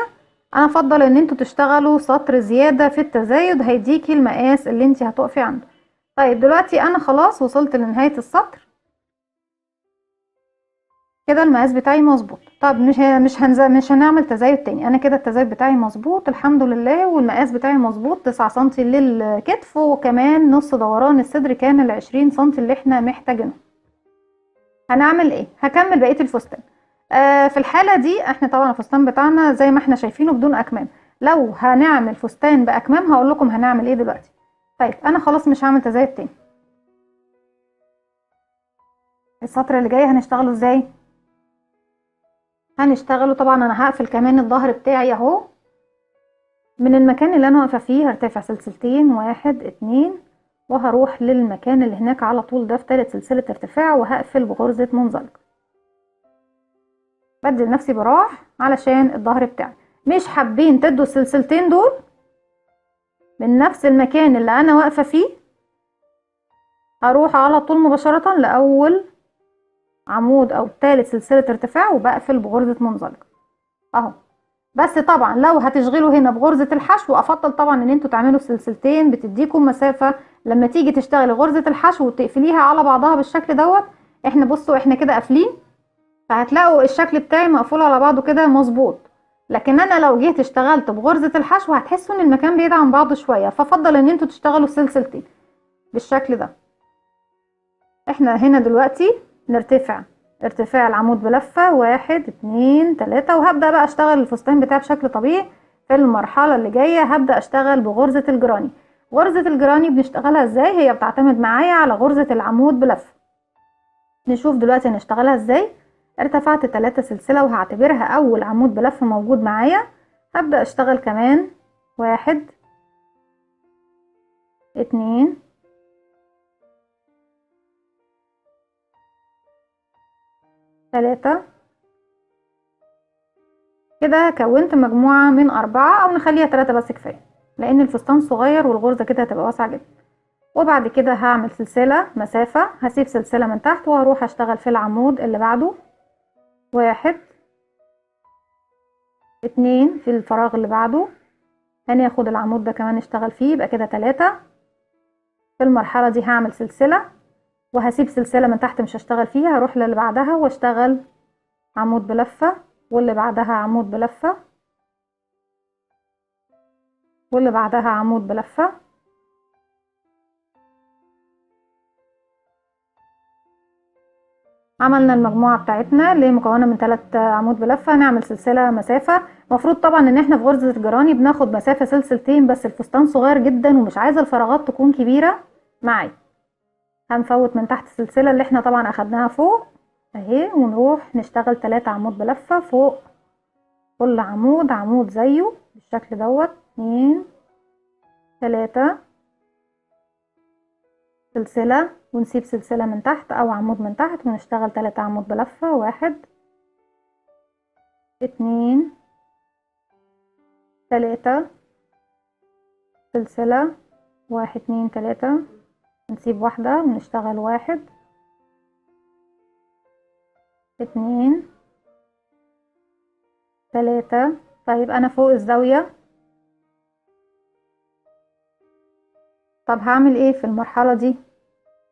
انا افضل ان انتوا تشتغلوا سطر زيادة في التزايد، هيديكي المقاس اللي انت هتقفي عنده. طيب دلوقتي انا خلاص وصلت لنهاية السطر كده، المقاس بتاعي مظبوط. طب مش هنعمل تزايد تاني، انا كده التزايد بتاعي مظبوط الحمد لله، والمقاس بتاعي مظبوط 9 سنتي للكتف، وكمان نص دوران الصدر كان ال20 سنتي اللي احنا محتاجينه. هنعمل ايه؟ هكمل بقية الفستان. في الحالة دي احنا طبعا الفستان بتاعنا زي ما احنا شايفينه بدون اكمام. لو هنعمل فستان باكمام هقول لكم هنعمل ايه دلوقتي. طيب انا خلاص مش هعمل تزايد تاني. السطر اللي جاي هنشتغله ازاي؟ هنشتغله طبعا انا هقفل كمان الظهر بتاعي اهو. من المكان اللي انا واقفه فيه هرتفع سلسلتين 1 2، وهروح للمكان اللي هناك على طول ده في 3 سلسله ارتفاع، وهقفل بغرزه منزلقه. بدي لنفسي براح علشان الظهر بتاعي. مش حابين تدوا السلسلتين دول من نفس المكان اللي انا واقفه فيه، هروح على طول مباشره لاول عمود او ثالث سلسله ارتفاع، وبقفل بغرزه منزلقه اهو. بس طبعا لو هتشغلوا هنا بغرزة الحشو، افضل طبعا ان انتوا تعملوا سلسلتين بتديكم مسافة لما تيجي تشتغلي غرزة الحشو وتقفليها على بعضها بالشكل دوت. احنا بصوا احنا كده قافلين، فهتلاقوا الشكل بتاعي مقفول على بعضه كده مظبوط. لكن انا لو جيت اشتغلت بغرزة الحشو هتحسوا ان المكان بعيد عن بعضه شوية، فافضل ان انتوا تشتغلوا سلسلتين بالشكل ده. احنا هنا دلوقتي نرتفع ارتفاع العمود بلفة 1 2 3، وهبدأ بقى اشتغل الفستان بتاعي بشكل طبيعي. في المرحلة اللي جاية هبدأ اشتغل بغرزة الجراني. غرزة الجراني بنشتغلها ازاي؟ هي بتعتمد معايا على غرزة العمود بلفة. نشوف دلوقتي هنشتغلها ازاي. ارتفعت 3 سلسلة وهعتبرها اول عمود بلفة موجود معايا. هبدأ اشتغل كمان 1 2 3. كده كونت مجموعة من 4، او نخليها 3 بس كفاية، لان الفستان صغير والغرزة كده هتبقى واسعة جدا. وبعد كده هعمل سلسلة مسافة، هسيب سلسلة من تحت وهروح اشتغل في العمود اللي بعده 1 2 في الفراغ اللي بعده. هناخد العمود ده كمان نشتغل فيه، يبقى كده 3. في المرحلة دي هعمل سلسلة وهسيب سلسلة من تحت مش هشتغل فيها، هروح للي بعدها واشتغل عمود بلفة، واللي بعدها عمود بلفة، واللي بعدها عمود بلفة. عملنا المجموعة بتاعتنا اللي هي مكونة من 3 عمود بلفة. نعمل سلسلة مسافة. المفروض طبعا ان احنا في غرزة الجراني بناخد مسافة سلسلتين، بس الفستان صغير جدا ومش عايزة الفراغات تكون كبيرة معي. هنفوت من تحت السلسلة اللي احنا طبعا اخدناها فوق اهي، ونروح نشتغل 3 عمود بلفة فوق كل عمود، عمود زيه بالشكل دوت. 2 3 سلسلة، ونسيب سلسلة من تحت او عمود من تحت، ونشتغل 3 عمود بلفة 1 2 3 سلسلة، 1 2 3، نسيب واحدة ونشتغل 1 2 3. طيب انا فوق الزاوية، طب هعمل ايه في المرحلة دي؟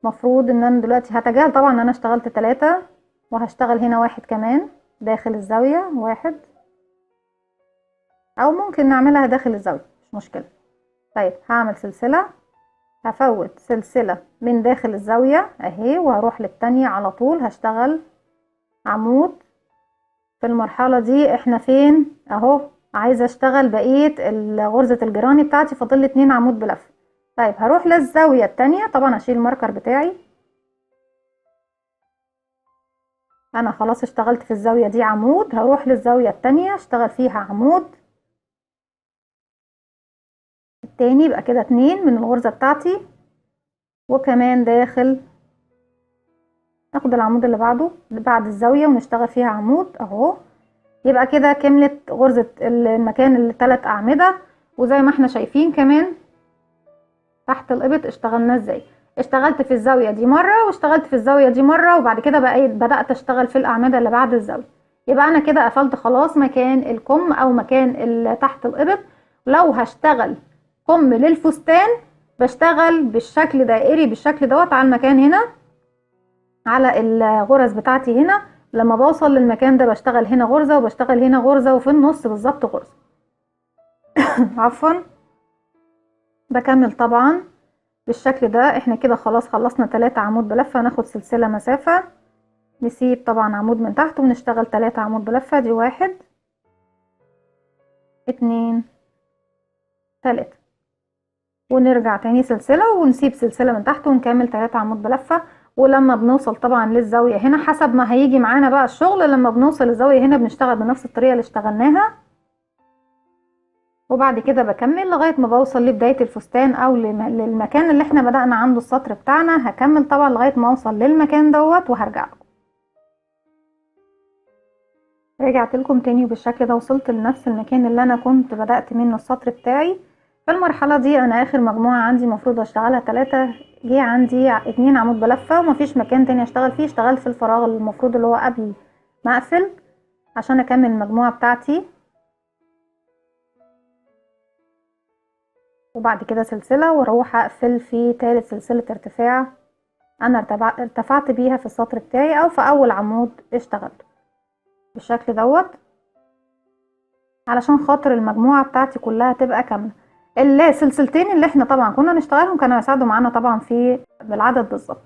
مفروض ان انا دلوقتي هتجاهل طبعا ان انا اشتغلت 3، وهشتغل هنا 1 كمان داخل الزاوية 1، او ممكن نعملها داخل الزاوية مش مشكلة. طيب هعمل سلسلة، هفوت سلسلة من داخل الزاوية اهي، وهروح للتانية على طول هشتغل عمود. في المرحلة دي احنا فين اهو، عايزة اشتغل بقية غرزة الجراني بتاعتي، فاضل لي 2 عمود بلف. طيب هروح للزاوية التانية، طبعا اشيل الماركر بتاعي، انا خلاص اشتغلت في الزاوية دي عمود، هروح للزاوية التانية اشتغل فيها عمود التاني، يبقى كده 2 من الغرزة بتاعتي. وكمان داخل ناخد العمود اللي بعده بعد الزاوية ونشتغل فيها عمود اهو، يبقى كده كملت غرزة المكان ال3 أعمدة. وزي ما احنا شايفين كمان تحت الإبط اشتغلنا ازاي، اشتغلت في الزاوية دي مرة واشتغلت في الزاوية دي مرة، وبعد كده بقى بدأت اشتغل في الأعمدة اللي بعد الزاوية. يبقى انا كده قفلت خلاص مكان الكم او مكان تحت الإبط. لو هشتغل كم للفستان بشتغل بالشكل دائري بالشكل دوت على المكان هنا، على الغرز بتاعتي هنا. لما بوصل للمكان ده بشتغل هنا غرزة وبشتغل هنا غرزة، وفي النص بالظبط غرزة. عفوا. بكمل طبعا بالشكل ده. احنا كده خلاص خلصنا 3 عمود بلفة، هناخد سلسلة مسافة، نسيب طبعا عمود من تحت ونشتغل 3 عمود بلفة، دي 1 2 3، ونرجع تاني سلسلة ونسيب سلسلة من تحت ونكمل 3 عمود بلفة. ولما بنوصل طبعا للزاوية هنا حسب ما هيجي معانا بقى الشغل، لما بنوصل للزاوية هنا بنشتغل بنفس الطريقة اللي اشتغلناها، وبعد كده بكمل لغاية ما بوصل لبداية الفستان او للمكان اللي احنا بدأنا عنده السطر بتاعنا. هكمل طبعا لغاية ما اوصل للمكان دوت وهرجع لكم. رجعت لكم تاني وبالشكل ده وصلت لنفس المكان اللي انا كنت بدأت منه السطر بتاعي. في المرحلة دي انا اخر مجموعة عندي مفروض اشتغلها 3، جه عندي 2 عمود بلفة ومفيش مكان تاني اشتغل فيه، اشتغلت في الفراغ المفروض اللي هو قبل ما اقفل عشان اكمل المجموعة بتاعتي. وبعد كده سلسلة واروح اقفل في تالت سلسلة ارتفاع انا ارتفعت بيها في السطر بتاعي او في اول عمود اشتغلته بالشكل دوت، علشان خاطر المجموعة بتاعتي كلها تبقى كاملة. السلسلتين اللي احنا طبعا كنا نشتغلهم كانوا يساعدوا معانا طبعا في بالعدد بالظبط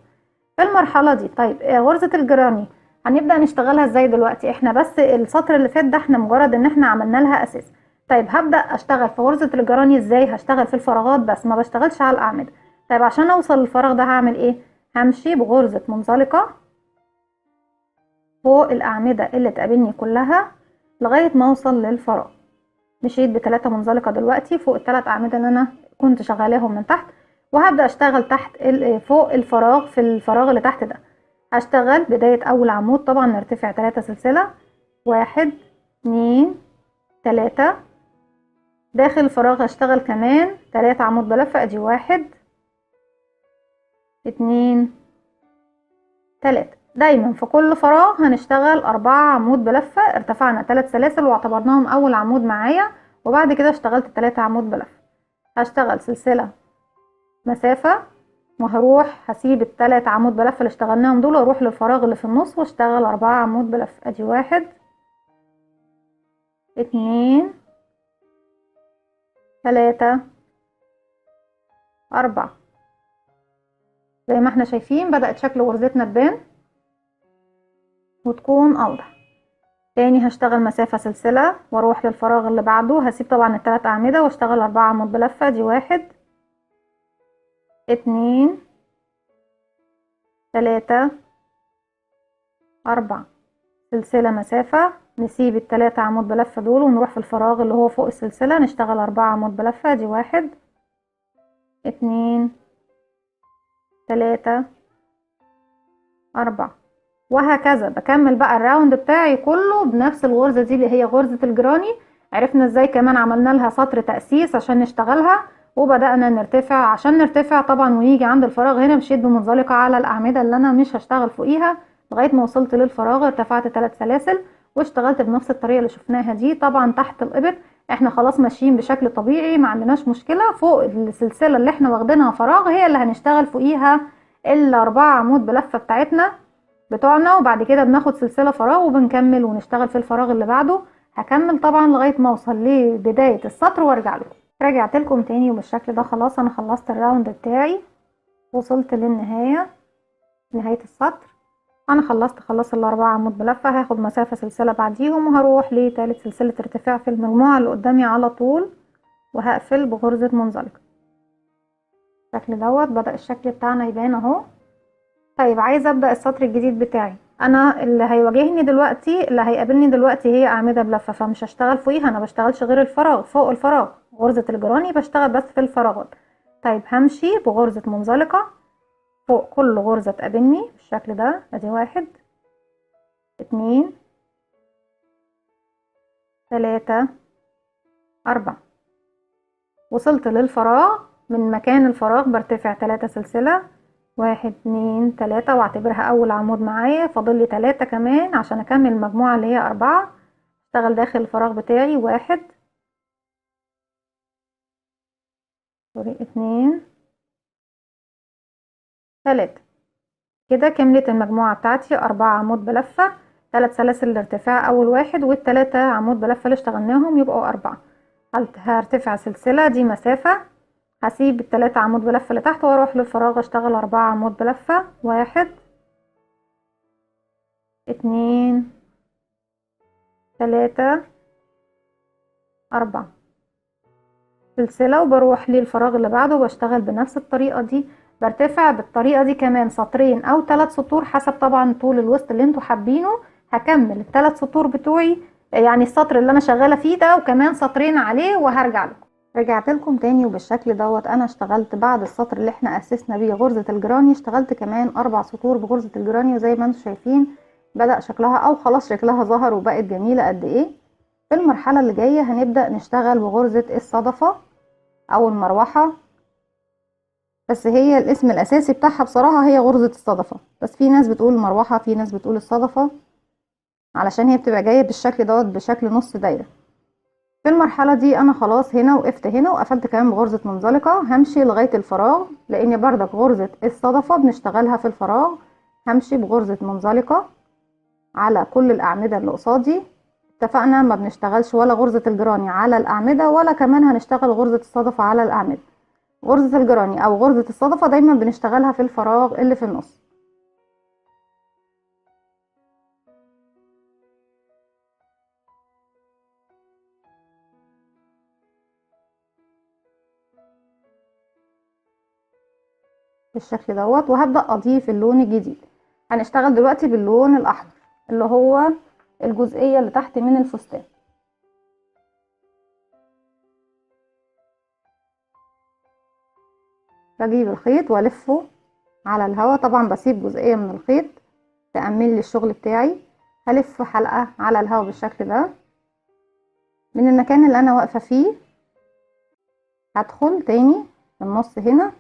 في المرحلة دي. طيب غرزة الجراني هنبدأ نشتغلها ازاي دلوقتي؟ احنا بس السطر اللي فات ده احنا مجرد ان احنا عملنا لها اساس. طيب هبدأ اشتغل في غرزة الجراني ازاي؟ هشتغل في الفراغات بس ما بشتغلش على الاعمدة. طيب عشان اوصل للفراغ ده هعمل ايه؟ همشي بغرزة منزلقة فوق الاعمدة اللي تقابلني كلها لغاية ما اوصل للفراغ. مشيت ب3 منزلقة دلوقتي فوق ال3 اعمدة اللي انا كنت شغالاهم من تحت، وهبدأ اشتغل تحت فوق الفراغ في الفراغ اللي تحت ده. هشتغل بداية اول عمود طبعا نرتفع 3 سلسلة، 1 2 3، داخل الفراغ هشتغل كمان 3 عمود بلفة، ادي 1 2 3. دايما في كل فراغ هنشتغل 4 عمود بلفة، ارتفعنا 3 سلاسل واعتبرناهم اول عمود معايا، وبعد كده اشتغلت 3 عمود بلفة. هشتغل سلسلة مسافة وهروح هسيب ال3 عمود بلفة اللي اشتغلناهم دول واروح للفراغ اللي في النص واشتغل 4 عمود بلفة، ادي 1 2 3 4. زي ما احنا شايفين بدأت شكل غرزتنا تبان وتكون اوضح. تاني هشتغل مسافة سلسلة واروح للفراغ اللي بعده، هسيب طبعا ال3 اعمدة واشتغل 4 عمود بلفة، دي 1 2 3 4. سلسلة مسافة نسيب ال3 عمود بلفة دول ونروح في الفراغ اللي هو فوق السلسلة نشتغل 4 عمود بلفة، دي 1 2 3 4. وهكذا بكمل بقى الراوند بتاعي كله بنفس الغرزة دي اللي هي غرزة الجراني. عرفنا ازاي كمان عملنا لها سطر تأسيس عشان نشتغلها، وبدأنا نرتفع. عشان نرتفع طبعا ونيجي عند الفراغ هنا مشيت بمنزلقة على الأعمدة اللي أنا مش هشتغل فوقيها لغاية ما وصلت للفراغ، ارتفعت 3 سلاسل واشتغلت بنفس الطريقة اللي شفناها دي. طبعا تحت الإبط احنا خلاص ماشيين بشكل طبيعي، ما عندناش مشكلة. فوق السلسلة اللي احنا واخدينها فراغ هي اللي هنشتغل فوقيها الأربعة عمود بلفة بتاعتنا بتوعنا، وبعد كده بناخد سلسلة فراغ وبنكمل ونشتغل في الفراغ اللي بعده. هكمل طبعا لغاية ما اوصل لبداية السطر وارجع لكم. رجعت لكم تاني وبالشكل ده خلاص انا خلصت الراوند بتاعي، وصلت للنهاية، نهاية السطر. انا خلصت الاربعة عمود بلفة. هاخد مسافة سلسلة بعديهم وهروح لتالت سلسلة ارتفاع في المجموعة اللي قدامي على طول، وهقفل بغرزة منزلقة بالشكل دوت. بدأ الشكل بتاعنا يبان اهو. طيب عايزة ابدأ السطر الجديد بتاعي. انا اللي هيواجهني دلوقتي، اللي هيقابلني دلوقتي هي اعمدة بلفة، فمش هشتغل فوقيها، انا بشتغلش غير الفراغ. فوق الفراغ غرزة الجراني بشتغل بس في الفراغات. طيب همشي بغرزة منزلقة فوق كل غرزة تقابلني بالشكل ده. ادي 1 2 3 4. وصلت للفراغ، من مكان الفراغ برتفع 3 سلسلة، 1 2 3، واعتبرها اول عمود معايا. فاضل لي 3 كمان عشان اكمل المجموعة اللي هي 4. اشتغل داخل الفراغ بتاعي 1 2 3. كده كملت المجموعة بتاعتي 4 عمود بلفة، 3 سلاسل الارتفاع اول واحد، والتلاتة عمود بلفة اللي اشتغلناهم يبقوا 4. هرتفع سلسلة، دي مسافة. هسيب ال3 عمود بلفة اللي تحت واروح للفراغ اشتغل 4 عمود بلفة، 1 2 3 4 سلسلة، وبروح للفراغ اللي بعده وبشتغل بنفس الطريقة دي. برتفع بالطريقة دي كمان سطرين او 3 سطور حسب طبعا طول الوسط اللي انتوا حابينه. هكمل ال3 سطور بتوعي، يعني السطر اللي انا شغالة فيه ده وكمان سطرين عليه وهرجع لكم. رجعت لكم تاني وبالشكل دوت انا اشتغلت بعد السطر اللي احنا اسسنا بيه غرزة الجراني، اشتغلت كمان 4 سطور بغرزة الجراني. وزي ما انتم شايفين بدأ شكلها او خلاص شكلها ظهر وبقت جميلة قد ايه. في المرحلة اللي جاية هنبدأ نشتغل بغرزة الصدفة او المروحة، بس هي الاسم الاساسي بتاعها بصراحة هي غرزة الصدفة، بس في ناس بتقول المروحة في ناس بتقول الصدفة، علشان هي بتبقى جاية بالشكل دوت بشكل نص دايرة. في المرحلة دي انا خلاص هنا وقفت هنا وقفلت كمان بغرزة منزلقة. همشي لغاية الفراغ لان بردك غرزة الصدفة بنشتغلها في الفراغ. همشي بغرزة منزلقة على كل الاعمدة اللي قصادي. اتفقنا ما بنشتغلش ولا غرزة الجراني على الاعمدة ولا كمان هنشتغل غرزة الصدفة على الاعمدة. غرزة الجراني او غرزة الصدفة دايما بنشتغلها في الفراغ اللي في النص. بالشكل دوت. وهبدأ اضيف اللون الجديد. هنشتغل دلوقتي باللون الاحمر اللي هو الجزئية اللي تحت من الفستان. بجيب الخيط والفه على الهواء، طبعا بسيب جزئية من الخيط تأمن لي الشغل بتاعي. هلف حلقة على الهواء بالشكل ده. من المكان اللي انا واقفة فيه هدخل تاني في النص هنا،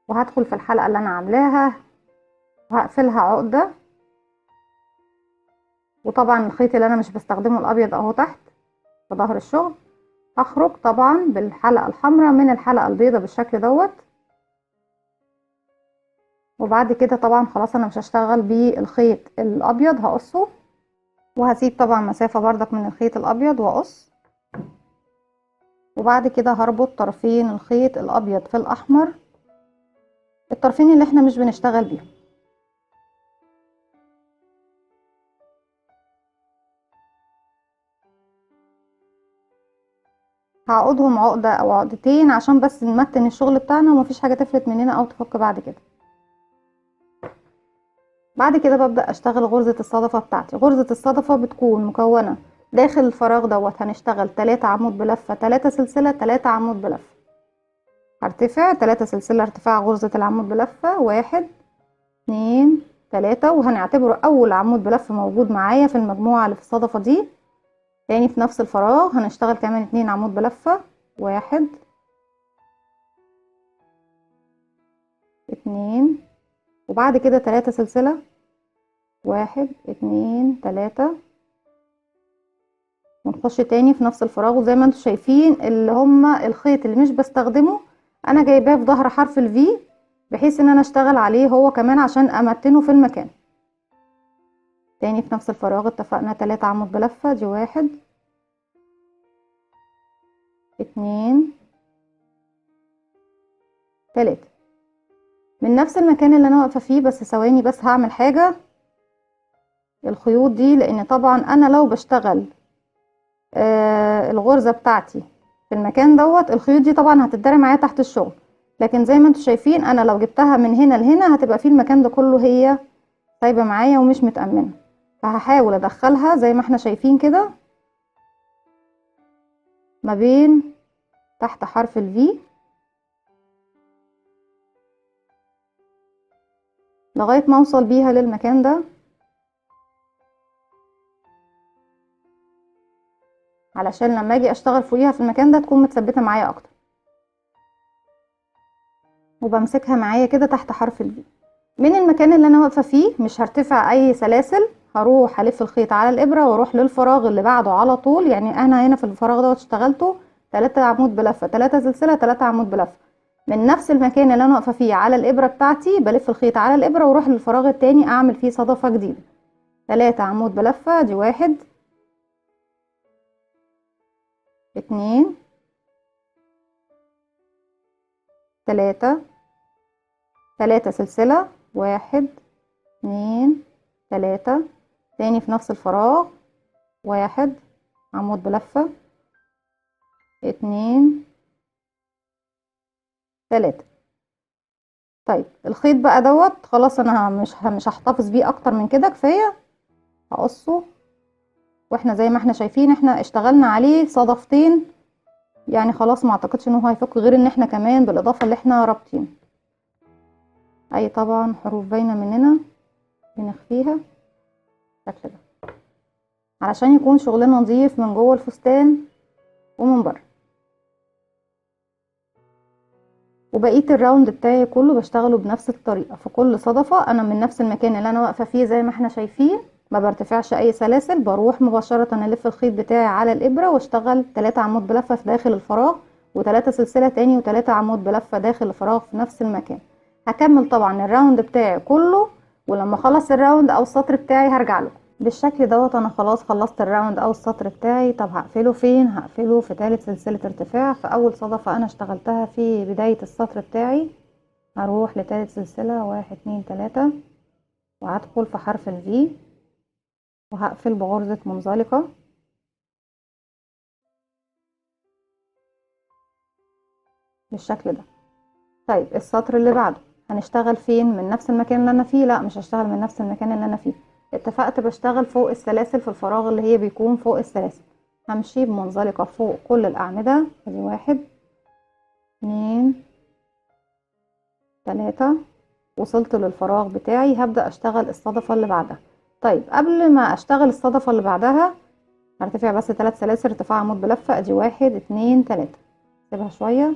وهدخل في الحلقة اللي انا عاملاها وهقفلها عقدة. وطبعا الخيط اللي انا مش بستخدمه الابيض اهو تحت في ظهر الشغل. هخرج طبعا بالحلقة الحمراء من الحلقة البيضاء بالشكل دوت. وبعد كده طبعا خلاص انا مش هشتغل بالخيط الابيض، هقصه وهسيب طبعا مسافة بردك من الخيط الابيض واقص. وبعد كده هربط طرفين الخيط الابيض في الاحمر، الطرفين اللي احنا مش بنشتغل بيهم. هعقدهم عقدة او عقدتين عشان بس نمتن الشغل بتاعنا ومفيش حاجة تفلت مننا او تفك بعد كده. بعد كده ببدأ اشتغل غرزة الصدفة بتاعتي. غرزة الصدفة بتكون مكونة داخل الفراغ دوت هنشتغل 3 عمود بلفة، 3 سلسلة، 3 عمود بلفة. هرتفع 3 سلسلة ارتفاع غرزة العمود بلفة، 1 2 3، وهنعتبره اول عمود بلفة موجود معايا في المجموعة اللي في الصدفة دي. تاني في نفس الفراغ هنشتغل كمان 2 عمود بلفة، 1 2، وبعد كده 3 سلسلة، 1 2 3، ونخش تاني في نفس الفراغ. وزي ما انتم شايفين اللي هما الخيط اللي مش بستخدمه انا جايباه في ظهر حرف الفي، بحيث ان انا اشتغل عليه هو كمان عشان امتنه في المكان. تاني في نفس الفراغ اتفقنا 3 عمود بلفة، دي 1 2 3 من نفس المكان اللي انا واقفة فيه. بس ثواني بس هعمل حاجة، الخيوط دي لان طبعا انا لو بشتغل الغرزة بتاعتي في المكان دوت، الخيوط دي طبعا هتتدرى معايا تحت الشغل، لكن زي ما انتم شايفين انا لو جبتها من هنا لهنا هتبقى في المكان ده كله هي سايبة معايا ومش متأمنة. فهحاول ادخلها زي ما احنا شايفين كده ما بين تحت حرف الفي لغاية ما اوصل بيها للمكان ده، علشان لما اجي اشتغل فوقيها في المكان ده تكون متثبتة معايا اكتر. وبمسكها معايا كده تحت حرف الفي. من المكان اللي انا واقفة فيه مش هرتفع اي سلاسل، هروح الف الخيط على الابرة واروح للفراغ اللي بعده على طول. يعني انا هنا في الفراغ دوت اشتغلته 3 عمود بلفة، 3 سلسلة، 3 عمود بلفة. من نفس المكان اللي انا واقفة فيه على الابرة بتاعتي بلف الخيط على الابرة واروح للفراغ التاني اعمل فيه صدفة جديدة. 3 عمود بلفة، دي 1 2 3 3 سلسلة، 1 2 3. تاني في نفس الفراغ 1 عمود بلفة، 2 3. طيب الخيط بقى دوت خلاص انا مش هحتفظ بيه اكتر من كده، كفايه. هقصه، واحنا زي ما احنا شايفين احنا اشتغلنا عليه صدفتين، يعني خلاص ما اعتقدش ان هو هيفك، غير ان احنا كمان بالاضافه اللي احنا رابطين اي طبعا حروف باينه مننا بنخفيها بالشكل ده علشان يكون شغلنا نظيف من جوه الفستان ومن بره. وبقيه الراوند بتاعي كله بشتغله بنفس الطريقه. في كل صدفه انا من نفس المكان اللي انا واقفه فيه زي ما احنا شايفين ما برتفعش اي سلاسل، بروح مباشره الف الخيط بتاعي على الابره واشتغل 3 عمود بلفه في داخل الفراغ، و3 سلسله تاني، و3 عمود بلفه داخل الفراغ في نفس المكان. هكمل طبعا الراوند بتاعي كله، ولما اخلص الراوند او السطر بتاعي هرجع له بالشكل دوت. انا خلاص خلصت الراوند او السطر بتاعي. طب هقفله فين؟ هقفله في ثالث سلسلة ارتفاع في اول صدفة انا اشتغلتها في بداية السطر بتاعي. هروح لثالث سلسلة، 1 2 3، وهدخل في حرف الفي وهقفل بغرزة منزلقة بالشكل ده. طيب السطر اللي بعده هنشتغل فين؟ من نفس المكان اللي انا فيه؟ لا مش هشتغل من نفس المكان اللي انا فيه، اتفقت بشتغل فوق السلاسل في الفراغ اللي هي بيكون فوق السلاسل. همشي بمنزلقة فوق كل الأعمدة، ادي 1 2 3، وصلت للفراغ بتاعي. هبدأ اشتغل الصدفة اللي بعدها. طيب قبل ما اشتغل الصدفة اللي بعدها هرتفع بس 3 سلاسل ارتفاع عمود بلفة، ادي 1 2 3. سيبها شوية،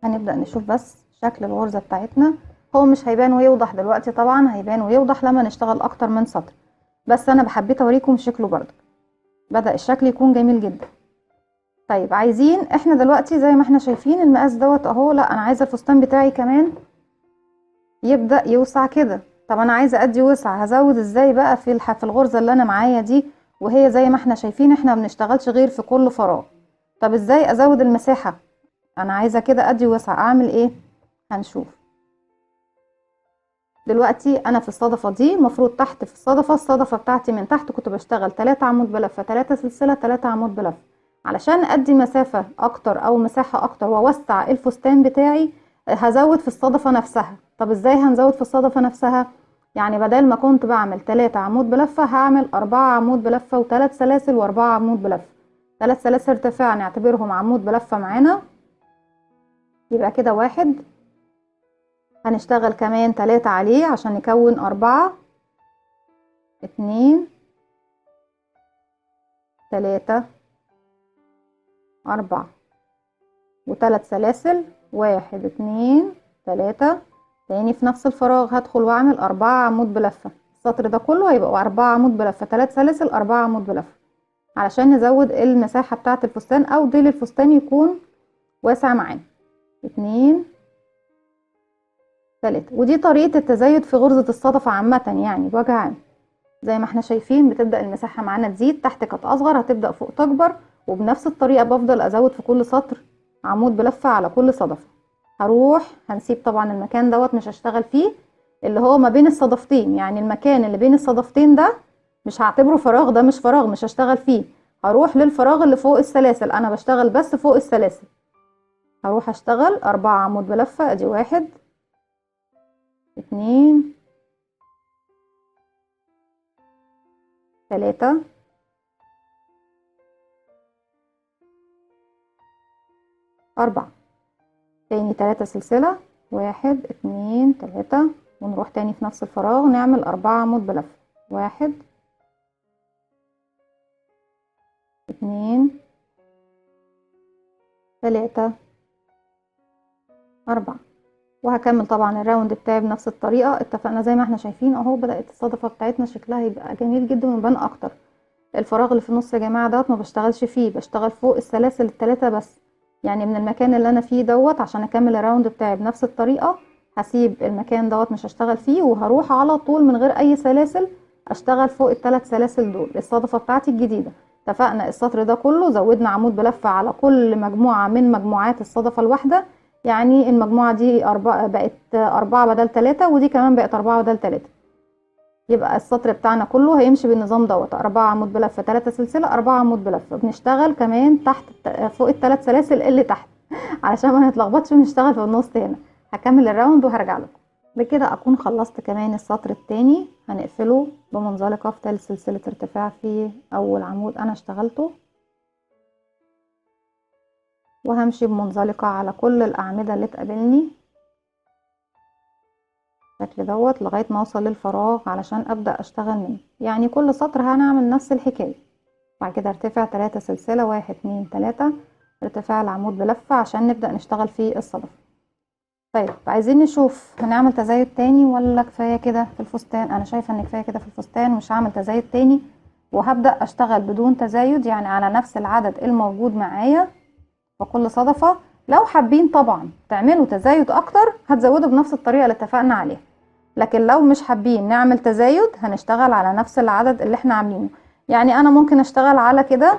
هنبدأ نشوف بس شكل الغرزة بتاعتنا. هو مش هيبان ويوضح دلوقتي طبعا، هيبان ويوضح لما نشتغل اكتر من سطر، بس انا حبيت اوريكم شكله برضه. بدأ الشكل يكون جميل جدا. طيب عايزين احنا دلوقتي زي ما احنا شايفين المقاس دوت اهو، لا انا عايزه الفستان بتاعي كمان يبدأ يوسع كده. طب انا عايزه ادي وسع، هزود ازاي بقى في الغرزه اللي انا معايا دي؟ وهي زي ما احنا شايفين احنا بنشتغلش غير في كل فراغ. طب ازاي ازود المساحه؟ انا عايزه كده ادي وسع، اعمل ايه؟ هنشوف دلوقتي. انا في الصدفه دي المفروض تحت في الصدفه بتاعتي من تحت كنت بشتغل 3 عمود بلفه، 3 سلسله، 3 عمود بلفه. علشان ادي مسافه اكتر او مساحه اكتر واوسع الفستان بتاعي هزود في الصدفه نفسها. طب ازاي هنزود في الصدفه نفسها؟ يعني بدل ما كنت بعمل 3 عمود بلفه هعمل 4 عمود بلفه و3 سلاسل و4 عمود بلفه. 3 سلاسل ارتفاع نعتبرهم عمود بلفه معانا، يبقى كده 1. هنشتغل كمان 3 عليه عشان نكون 4، 2 3 4 و3 سلاسل، 1 2 3. تاني في نفس الفراغ هدخل واعمل 4 عمود بلفة. السطر ده كله هيبقى 4 عمود بلفة، 3 سلاسل، 4 عمود بلفة، علشان نزود المساحة بتاعة الفستان او ديل الفستان يكون واسع معانا. 2 3. ودي طريقة التزايد في غرزة الصدفة عامة، يعني بوجه عام. زي ما احنا شايفين بتبدأ المساحة معانا تزيد، تحت كانت اصغر هتبدأ فوق تكبر، وبنفس الطريقة بفضل ازود في كل سطر عمود بلفة على كل صدفة. هروح هنسيب طبعا المكان دوت مش هشتغل فيه، اللي هو ما بين الصدفتين، يعني المكان اللي بين الصدفتين ده مش هعتبره فراغ، ده مش فراغ مش هشتغل فيه. هروح للفراغ اللي فوق السلاسل، انا بشتغل بس فوق السلاسل. هروح اشتغل 4 عمود بلفة، ادي 1 2 3 4. تاني 3 سلسلة، 1 2 3، ونروح تاني في نفس الفراغ نعمل 4 عمود بلفة، 1 2 3 4. وهكمل طبعا الراوند بتاعي بنفس الطريقة. اتفقنا زي ما احنا شايفين اهو بدأت الصدفة بتاعتنا شكلها يبقى جميل جدا ويبان اكتر. الفراغ اللي في النص يا جماعة دوت ما بشتغلش فيه، بشتغل فوق السلاسل ال3 بس، يعني من المكان اللي انا فيه دوت عشان اكمل الراوند بتاعي بنفس الطريقة هسيب المكان دوت مش هشتغل فيه، وهروح على طول من غير اي سلاسل اشتغل فوق ال3 سلاسل دول الصدفة بتاعتي الجديدة. اتفقنا السطر ده كله زودنا عمود بلفة على كل مجموعة من مجموعات الصدفة الواحدة، يعني المجموعة دي بقت 4 بدل 3، ودي كمان بقت 4 بدل 3. يبقى السطر بتاعنا كله هيمشي بالنظام دوت، 4 عمود بلفة، 3 سلسلة، 4 عمود بلفة. بنشتغل كمان تحت فوق ال3 سلاسل اللي تحت علشان ما نتلخبطش ونشتغل في النص هنا. هكمل الراوند وهرجع لكم. بكده اكون خلصت كمان السطر التاني. هنقفله بمنزلقة في ثالث سلسلة ارتفاع في اول عمود انا اشتغلته، وهمشي بمنزلقة على كل الاعمدة اللي تقابلني بالشكل دوت لغاية ما اوصل للفراغ علشان ابدأ اشتغل منه. يعني كل سطر هنعمل نفس الحكاية. بعد كده ارتفع 3 سلسلة، 1 2 3، ارتفاع العمود بلفة عشان نبدأ نشتغل في الصدفة. طيب عايزين نشوف هنعمل تزايد تاني ولا كفاية كده في الفستان. انا شايفة ان كفاية كده في الفستان، مش هعمل تزايد تاني، وهبدأ اشتغل بدون تزايد، يعني على نفس العدد الموجود معايا وكل صدفة. لو حابين طبعا تعملوا تزايد اكتر هتزودوا بنفس الطريقة اللي اتفقنا عليها، لكن لو مش حابين نعمل تزايد هنشتغل على نفس العدد اللي احنا عاملينه. يعني انا ممكن اشتغل على كده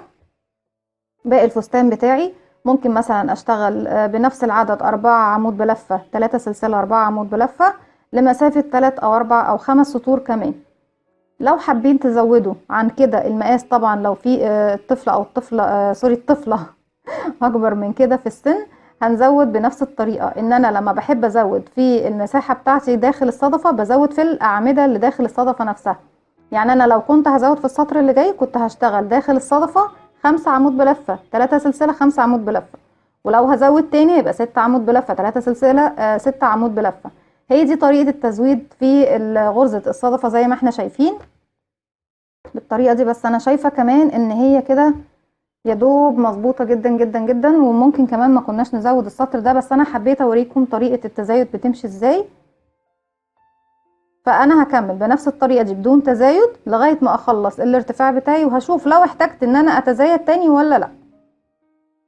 باقي الفستان بتاعي، ممكن مثلا اشتغل بنفس العدد 4 عمود بلفة، 3 سلسلة، 4 عمود بلفة لمسافة 3 أو 4 أو 5 سطور كمان. لو حابين تزودوا عن كده المقاس طبعا، لو في طفل او الطفلة الطفلة اكبر من كده في السن، هنزود بنفس الطريقة. ان انا لما بحب ازود في المساحة بتاعتي داخل الصدفة بزود في الاعمدة اللي داخل الصدفة نفسها. يعني انا لو كنت هزود في السطر اللي جاي كنت هشتغل داخل الصدفة 5 عمود بلفة، 3 سلسلة، 5 عمود بلفة. ولو هزود تاني يبقى 6 عمود بلفة، 3 سلسلة، 6 عمود بلفة. هي دي طريقة التزويد في غرزة الصدفة زي ما احنا شايفين بالطريقة دي. بس انا شايفة كمان ان هي كده يدوب مظبوطة جدا جدا جدا، وممكن كمان ما كناش نزود السطر ده، بس انا حبيت اوريكم طريقة التزايد بتمشي ازاي. فانا هكمل بنفس الطريقة دي بدون تزايد لغاية ما اخلص الارتفاع بتاعي، وهشوف لو احتجت ان انا اتزايد تاني ولا لا.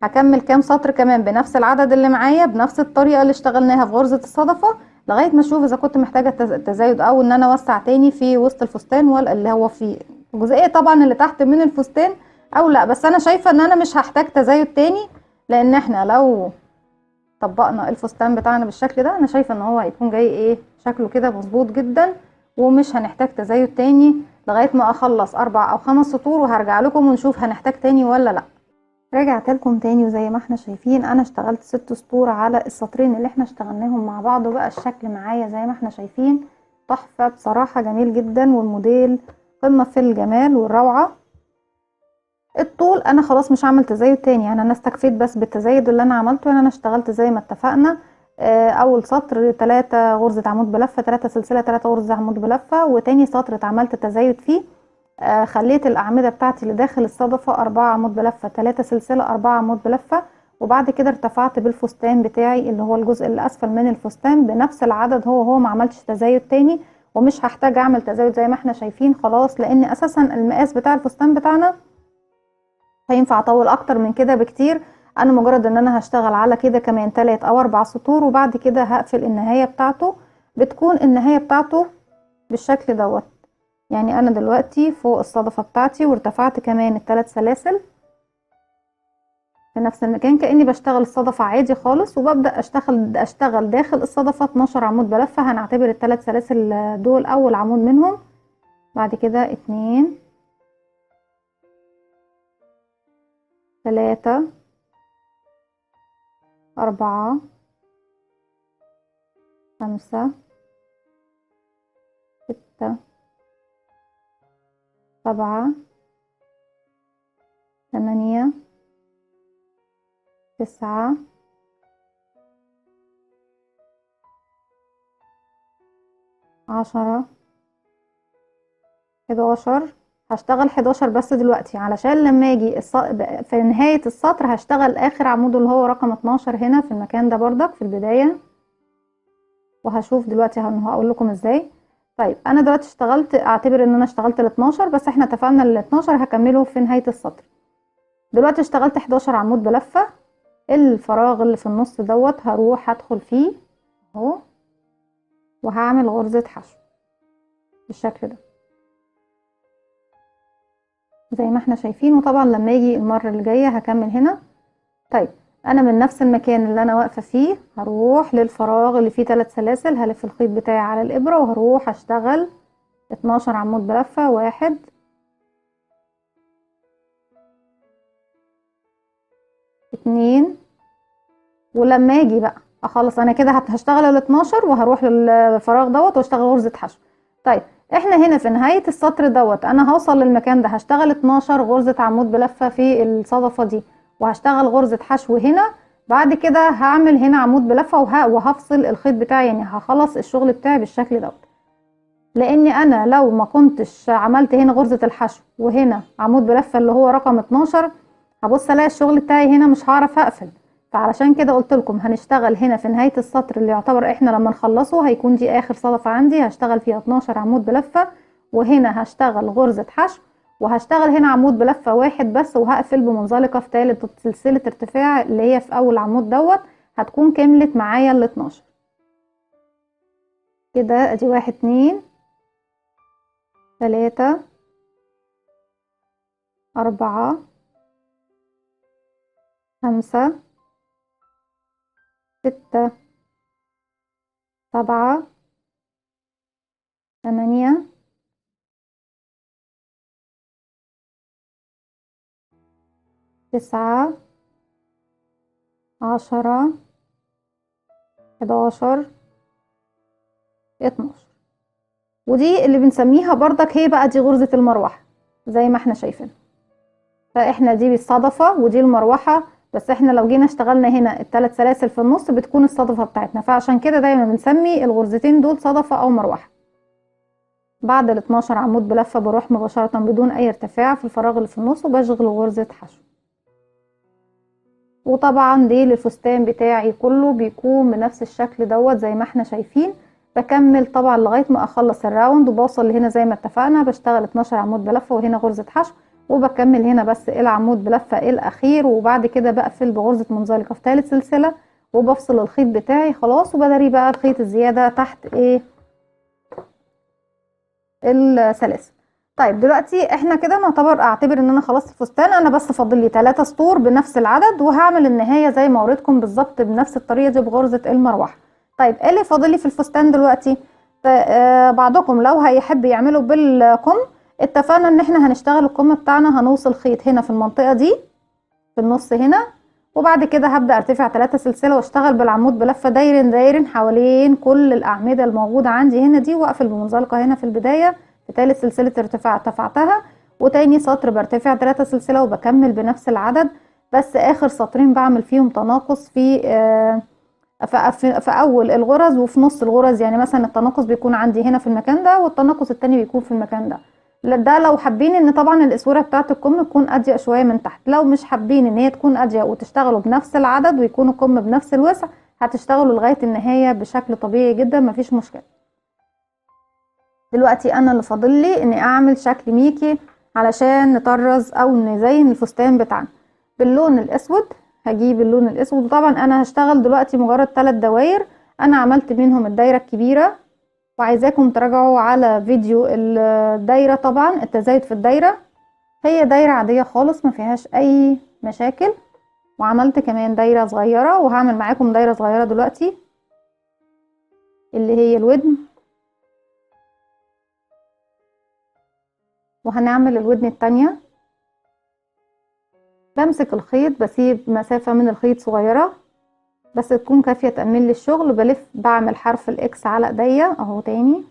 هكمل كام سطر كمان بنفس العدد اللي معايا بنفس الطريقة اللي اشتغلناها في غرزة الصدفة لغاية ما اشوف اذا كنت محتاجة تزايد او ان انا اوسع تاني في وسط الفستان، ولا اللي هو في الجزئية طبعا اللي تحت من الفستان او لا. بس انا شايفة ان انا مش هحتاج تزايد تاني، لان احنا لو طبقنا الفستان بتاعنا بالشكل ده انا شايفة ان هو هيكون جاي ايه شكله كده مظبوط جدا، ومش هنحتاج تزايد تاني لغاية ما اخلص 4 أو 5 سطور، وهرجع لكم ونشوف هنحتاج تاني ولا لا. رجعت لكم تاني، وزي ما احنا شايفين انا اشتغلت 6 سطور على السطرين اللي احنا اشتغلناهم مع بعض، وبقى الشكل معايا زي ما احنا شايفين تحفة بصراحة، جميل جدا، والموديل قمة في الجمال والروعة. الطول انا خلاص مش هعمل تزايد تاني، يعني انا استكفيت بس بالتزايد اللي انا عملته. يعني انا اشتغلت زي ما اتفقنا اول سطر 3 غرزة عمود بلفة، 3 سلسلة، 3 غرزة عمود بلفة، وتاني سطر اتعملت تزايد فيه خليت الاعمده بتاعتي اللي داخل الصدفه 4 عمود بلفه، 3 سلسله، 4 عمود بلفه. وبعد كده ارتفعت بالفستان بتاعي اللي هو الجزء اللي اسفل من الفستان بنفس العدد، هو ما عملتش تزايد تاني، ومش هحتاج اعمل تزايد زي ما احنا شايفين خلاص، لان اساسا المقاس بتاع الفستان بتاعنا هينفع اطول اكتر من كده بكتير. انا مجرد ان انا هشتغل على كده كمان 3 او 4 سطور، وبعد كده هقفل النهايه بتاعته. بتكون النهايه بتاعته بالشكل دوت. يعني انا دلوقتي فوق الصدفه بتاعتي وارتفعت كمان ال3 سلاسل في نفس المكان، كاني بشتغل الصدفه عادي خالص، وببدا اشتغل داخل الصدفه 12 عمود بلفه. هنعتبر ال3 سلاسل دول اول عمود منهم، بعد كده 2 3 4 5 6 7 8 9 10 11. هشتغل 11 بس دلوقتي، علشان لما اجي في نهاية السطر هشتغل اخر عمود اللي هو رقم 12 هنا في المكان ده بردك في البداية، وهشوف دلوقتي هقول لكم ازاي. طيب انا دلوقتي اشتغلت، اعتبر ان انا اشتغلت ال 12 بس، احنا اتفقنا ال 12 هكمله في نهاية السطر. دلوقتي اشتغلت 11 عمود بلفة. الفراغ اللي في النص دوت هروح ادخل فيه اهو، وهعمل غرزة حشو بالشكل ده زي ما احنا شايفين. وطبعا لما يجي المرة اللي جاية هكمل هنا. طيب انا من نفس المكان اللي انا واقفة فيه هروح للفراغ اللي فيه 3 سلاسل، هلف الخيط بتاعي على الابرة وهروح اشتغل 12 عمود بلفة. 1 2. ولما اجي بقى اخلص انا كده هشتغل ال 12 وهروح للفراغ دوت واشتغل غرزة حشو. طيب احنا هنا في نهاية السطر دوت انا هوصل للمكان ده هشتغل 12 غرزة عمود بلفة في الصدفة دي، وهشتغل غرزة حشو هنا. بعد كده هعمل هنا عمود بلفة وهفصل الخيط بتاعي، يعني هخلص الشغل بتاعي بالشكل دوت. لاني انا لو ما كنتش عملت هنا غرزة الحشو وهنا عمود بلفة اللي هو رقم 12، هبص الاقي الشغل بتاعي هنا مش هعرف اقفل. فعلشان كده قلت لكم هنشتغل هنا في نهاية السطر اللي يعتبر احنا لما نخلصه هيكون دي اخر صدفة عندي، هشتغل فيها 12 عمود بلفة، وهنا هشتغل غرزة حشو، وهشتغل هنا عمود بلفة 1 بس، وهقفل بمنزلقة في تالت سلسلة ارتفاع اللي هي في اول عمود دوت، هتكون كملت معايا ال 12 كده. ادي 1 2 3 4 5 6 7 8 9 10 11 12. ودي اللي بنسميها بردك هي بقى دي غرزة المروحة زي ما احنا شايفين. فاحنا دي الصدفة ودي المروحة، بس احنا لو جينا اشتغلنا هنا ال3 سلاسل في النص بتكون الصدفة بتاعتنا، فعشان كده دايما بنسمي الغرزتين دول صدفة او مروحة. بعد ال 12 عمود بلفة بروح مباشرة بدون اي ارتفاع في الفراغ اللي في النص وبشغل غرزة حشو. وطبعا دي للفستان بتاعي كله بيكون بنفس الشكل دوت زي ما احنا شايفين. بكمل طبعا لغاية ما اخلص الراوند وبوصل لهنا زي ما اتفقنا، بشتغل 12 عمود بلفة وهنا غرزة حشو، وبكمل هنا بس العمود بلفة الاخير، وبعد كده بقفل بغرزة منزلقة في ثالث سلسلة وبفصل الخيط بتاعي خلاص، وبداري بقى الخيط الزيادة تحت ايه السلاسل. طيب دلوقتي احنا كده اعتبر ان انا خلصت الفستان، انا بس فاضل لي 3 سطور بنفس العدد، وهعمل النهايه زي ما وريتكم بالظبط بنفس الطريقه دي بغرزه المروحه. طيب ايه اللي فاضل لي في الفستان دلوقتي؟ بعضكم لو هيحب يعمله بالكم، اتفقنا ان احنا هنشتغل الكم بتاعنا، هنوصل خيط هنا في المنطقه دي في النص هنا، وبعد كده هبدا ارتفع 3 سلسله واشتغل بالعمود بلفه داير حوالين كل الاعمده الموجوده عندي هنا دي، واقفل بمنزلقه هنا في البدايه في ثالث سلسله ارتفاع ارتفعتها، وتاني سطر برتفع 3 سلسله وبكمل بنفس العدد، بس اخر سطرين بعمل فيهم تناقص في اول الغرز وفي نص الغرز. يعني مثلا التناقص بيكون عندي هنا في المكان ده، والتناقص التاني بيكون في المكان ده. ده لو حابين ان طبعا الاسوره بتاعه الكم تكون اضيق شويه من تحت. لو مش حابين ان هي تكون اضيق وتشتغلوا بنفس العدد ويكون الكم بنفس الوسع، هتشتغلوا لغايه النهايه بشكل طبيعي جدا، مفيش مشكله. دلوقتي انا اللي فاضل لي اني اعمل شكل ميكي علشان نطرز او نزين الفستان بتاعنا باللون الاسود. هجيب اللون الاسود، وطبعا انا هشتغل دلوقتي مجرد 3 دواير، انا عملت منهم الدايره الكبيره، وعايزاكم تراجعوا على فيديو الدايره. طبعا التزايد في الدايره هي دايره عاديه خالص ما فيهاش اي مشاكل. وعملت كمان دايره صغيره، وهعمل معاكم دايره صغيره دلوقتي اللي هي الودن، وهنعمل الودن التانية. بمسك الخيط، بسيب مسافة من الخيط صغيرة بس تكون كافية تأمن لي الشغل، بلف بعمل حرف الاكس على ايديا اهو تاني،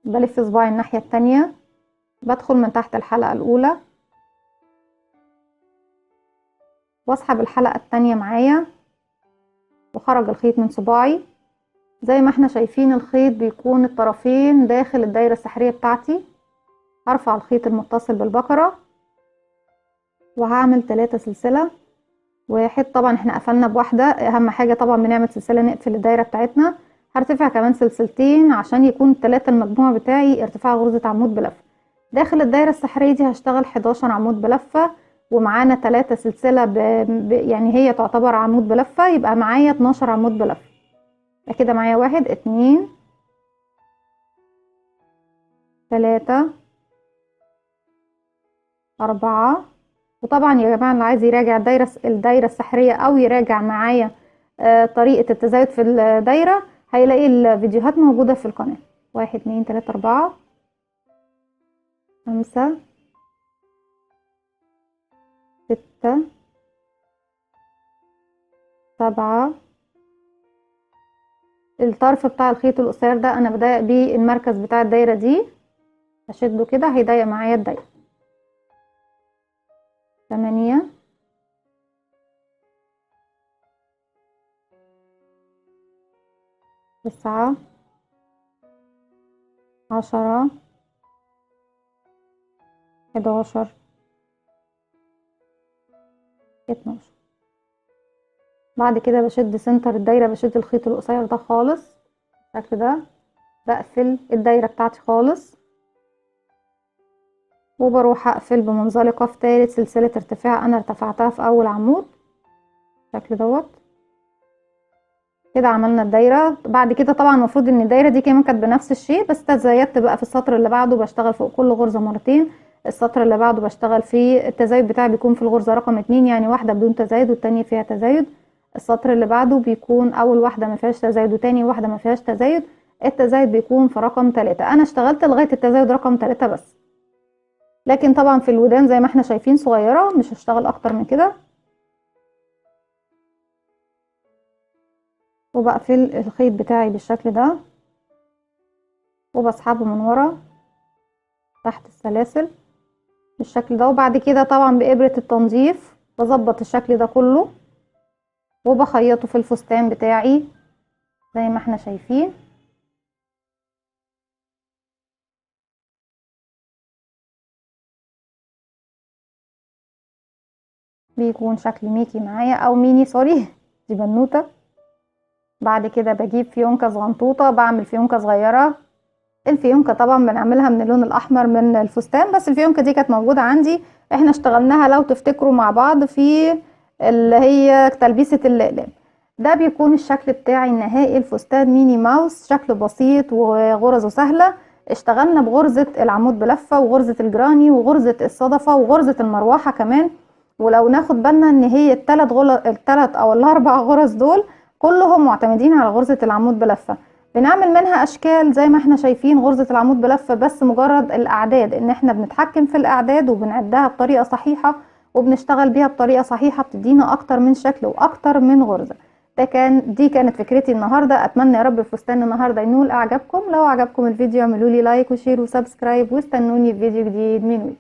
بلف صباعي الناحية التانية، بدخل من تحت الحلقة الاولى واسحب الحلقة التانية معايا، وخرج الخيط من صباعي. زي ما احنا شايفين الخيط بيكون الطرفين داخل الدايرة السحرية بتاعتي. هرفع الخيط المتصل بالبكرة وهعمل 3 سلسلة. واحد، طبعا احنا قفلنا بواحدة، اهم حاجة طبعا بنعمل سلسلة نقفل الدايرة بتاعتنا. هرتفع كمان سلسلتين عشان يكون 3 المجموع بتاعي ارتفاع غرزة عمود بلفة. داخل الدايرة السحرية دي هشتغل 11 عمود بلفة، ومعانا 3 سلسلة يعني هي تعتبر عمود بلفة، يبقى معايا 12 عمود بلفة. يبقى كده معايا 1 2 3 4. وطبعا يا جماعة اللي عايز يراجع الدايرة السحرية او يراجع معايا طريقة التزايد في الدايرة، هيلاقي الفيديوهات موجودة في القناة. 1 2 3 4 5 6 7. الطرف بتاع الخيط القصير ده انا بضايق بيه المركز بتاع الدايرة دي، هشده كده هيضيق معايا الدايرة. 8 9 10 11 12. بعد كده بشد سنتر الدايرة، بشد الخيط القصير ده خالص بالشكل ده، بقفل الدايرة بتاعتي خالص، وبروح اقفل بمنزلقة في تالت سلسلة ارتفاع انا ارتفعتها في اول عمود بالشكل دوت. كده عملنا الدايرة. بعد كده طبعا المفروض ان الدايرة دي كمان كانت بنفس الشيء، بس تزايدت بقى في السطر اللي بعده، بشتغل فوق كل غرزة مرتين. السطر اللي بعده بشتغل فيه التزايد بتاعي بيكون في الغرزة رقم 2، يعني واحدة بدون تزايد والتانية فيها تزايد. السطر اللي بعده بيكون اول واحدة ما فيهاش تزايد وتاني واحدة ما فيهاش تزايد. التزايد بيكون في رقم 3. انا اشتغلت لغاية التزايد رقم 3 بس، لكن طبعا في الودان زي ما احنا شايفين صغيرة، مش هشتغل اكتر من كده. وبقفل الخيط بتاعي بالشكل ده وبسحبه من ورا تحت السلاسل بالشكل ده. وبعد كده طبعا بإبرة التنظيف بظبط الشكل ده كله وبخيطه في الفستان بتاعي زي ما احنا شايفين. بيكون شكل ميكي معايا او ميني، سوري دي بنوتة. بعد كده بجيب فيونكة صغنطوطة، بعمل فيونكة صغيرة. الفيونكة طبعا بنعملها من اللون الاحمر من الفستان، بس الفيونكة دي كانت موجودة عندي، احنا اشتغلناها لو تفتكروا مع بعض في اللي هي تلبيسة الاقلام. ده بيكون الشكل بتاعي النهائي. الفستان ميني ماوس، شكل بسيط وغرزه سهلة. اشتغلنا بغرزة العمود بلفة وغرزة الجراني وغرزة الصدفة وغرزة المروحة كمان. ولو ناخد بالنا ان هي التلات او الاربع غرز دول كلهم معتمدين على غرزة العمود بلفة. بنعمل منها اشكال زي ما احنا شايفين غرزة العمود بلفة، بس مجرد الاعداد ان احنا بنتحكم في الاعداد وبنعدها بطريقة صحيحة وبنشتغل بيها بطريقة صحيحة، بتدينا اكتر من شكل واكتر من غرزة. دي كانت فكرتي النهاردة. اتمنى يا رب الفستان النهاردة ينول اعجابكم. لو عجبكم الفيديو اعملوا لي لايك وشير وسبسكرايب، واستنوني في فيديو جديد من وي.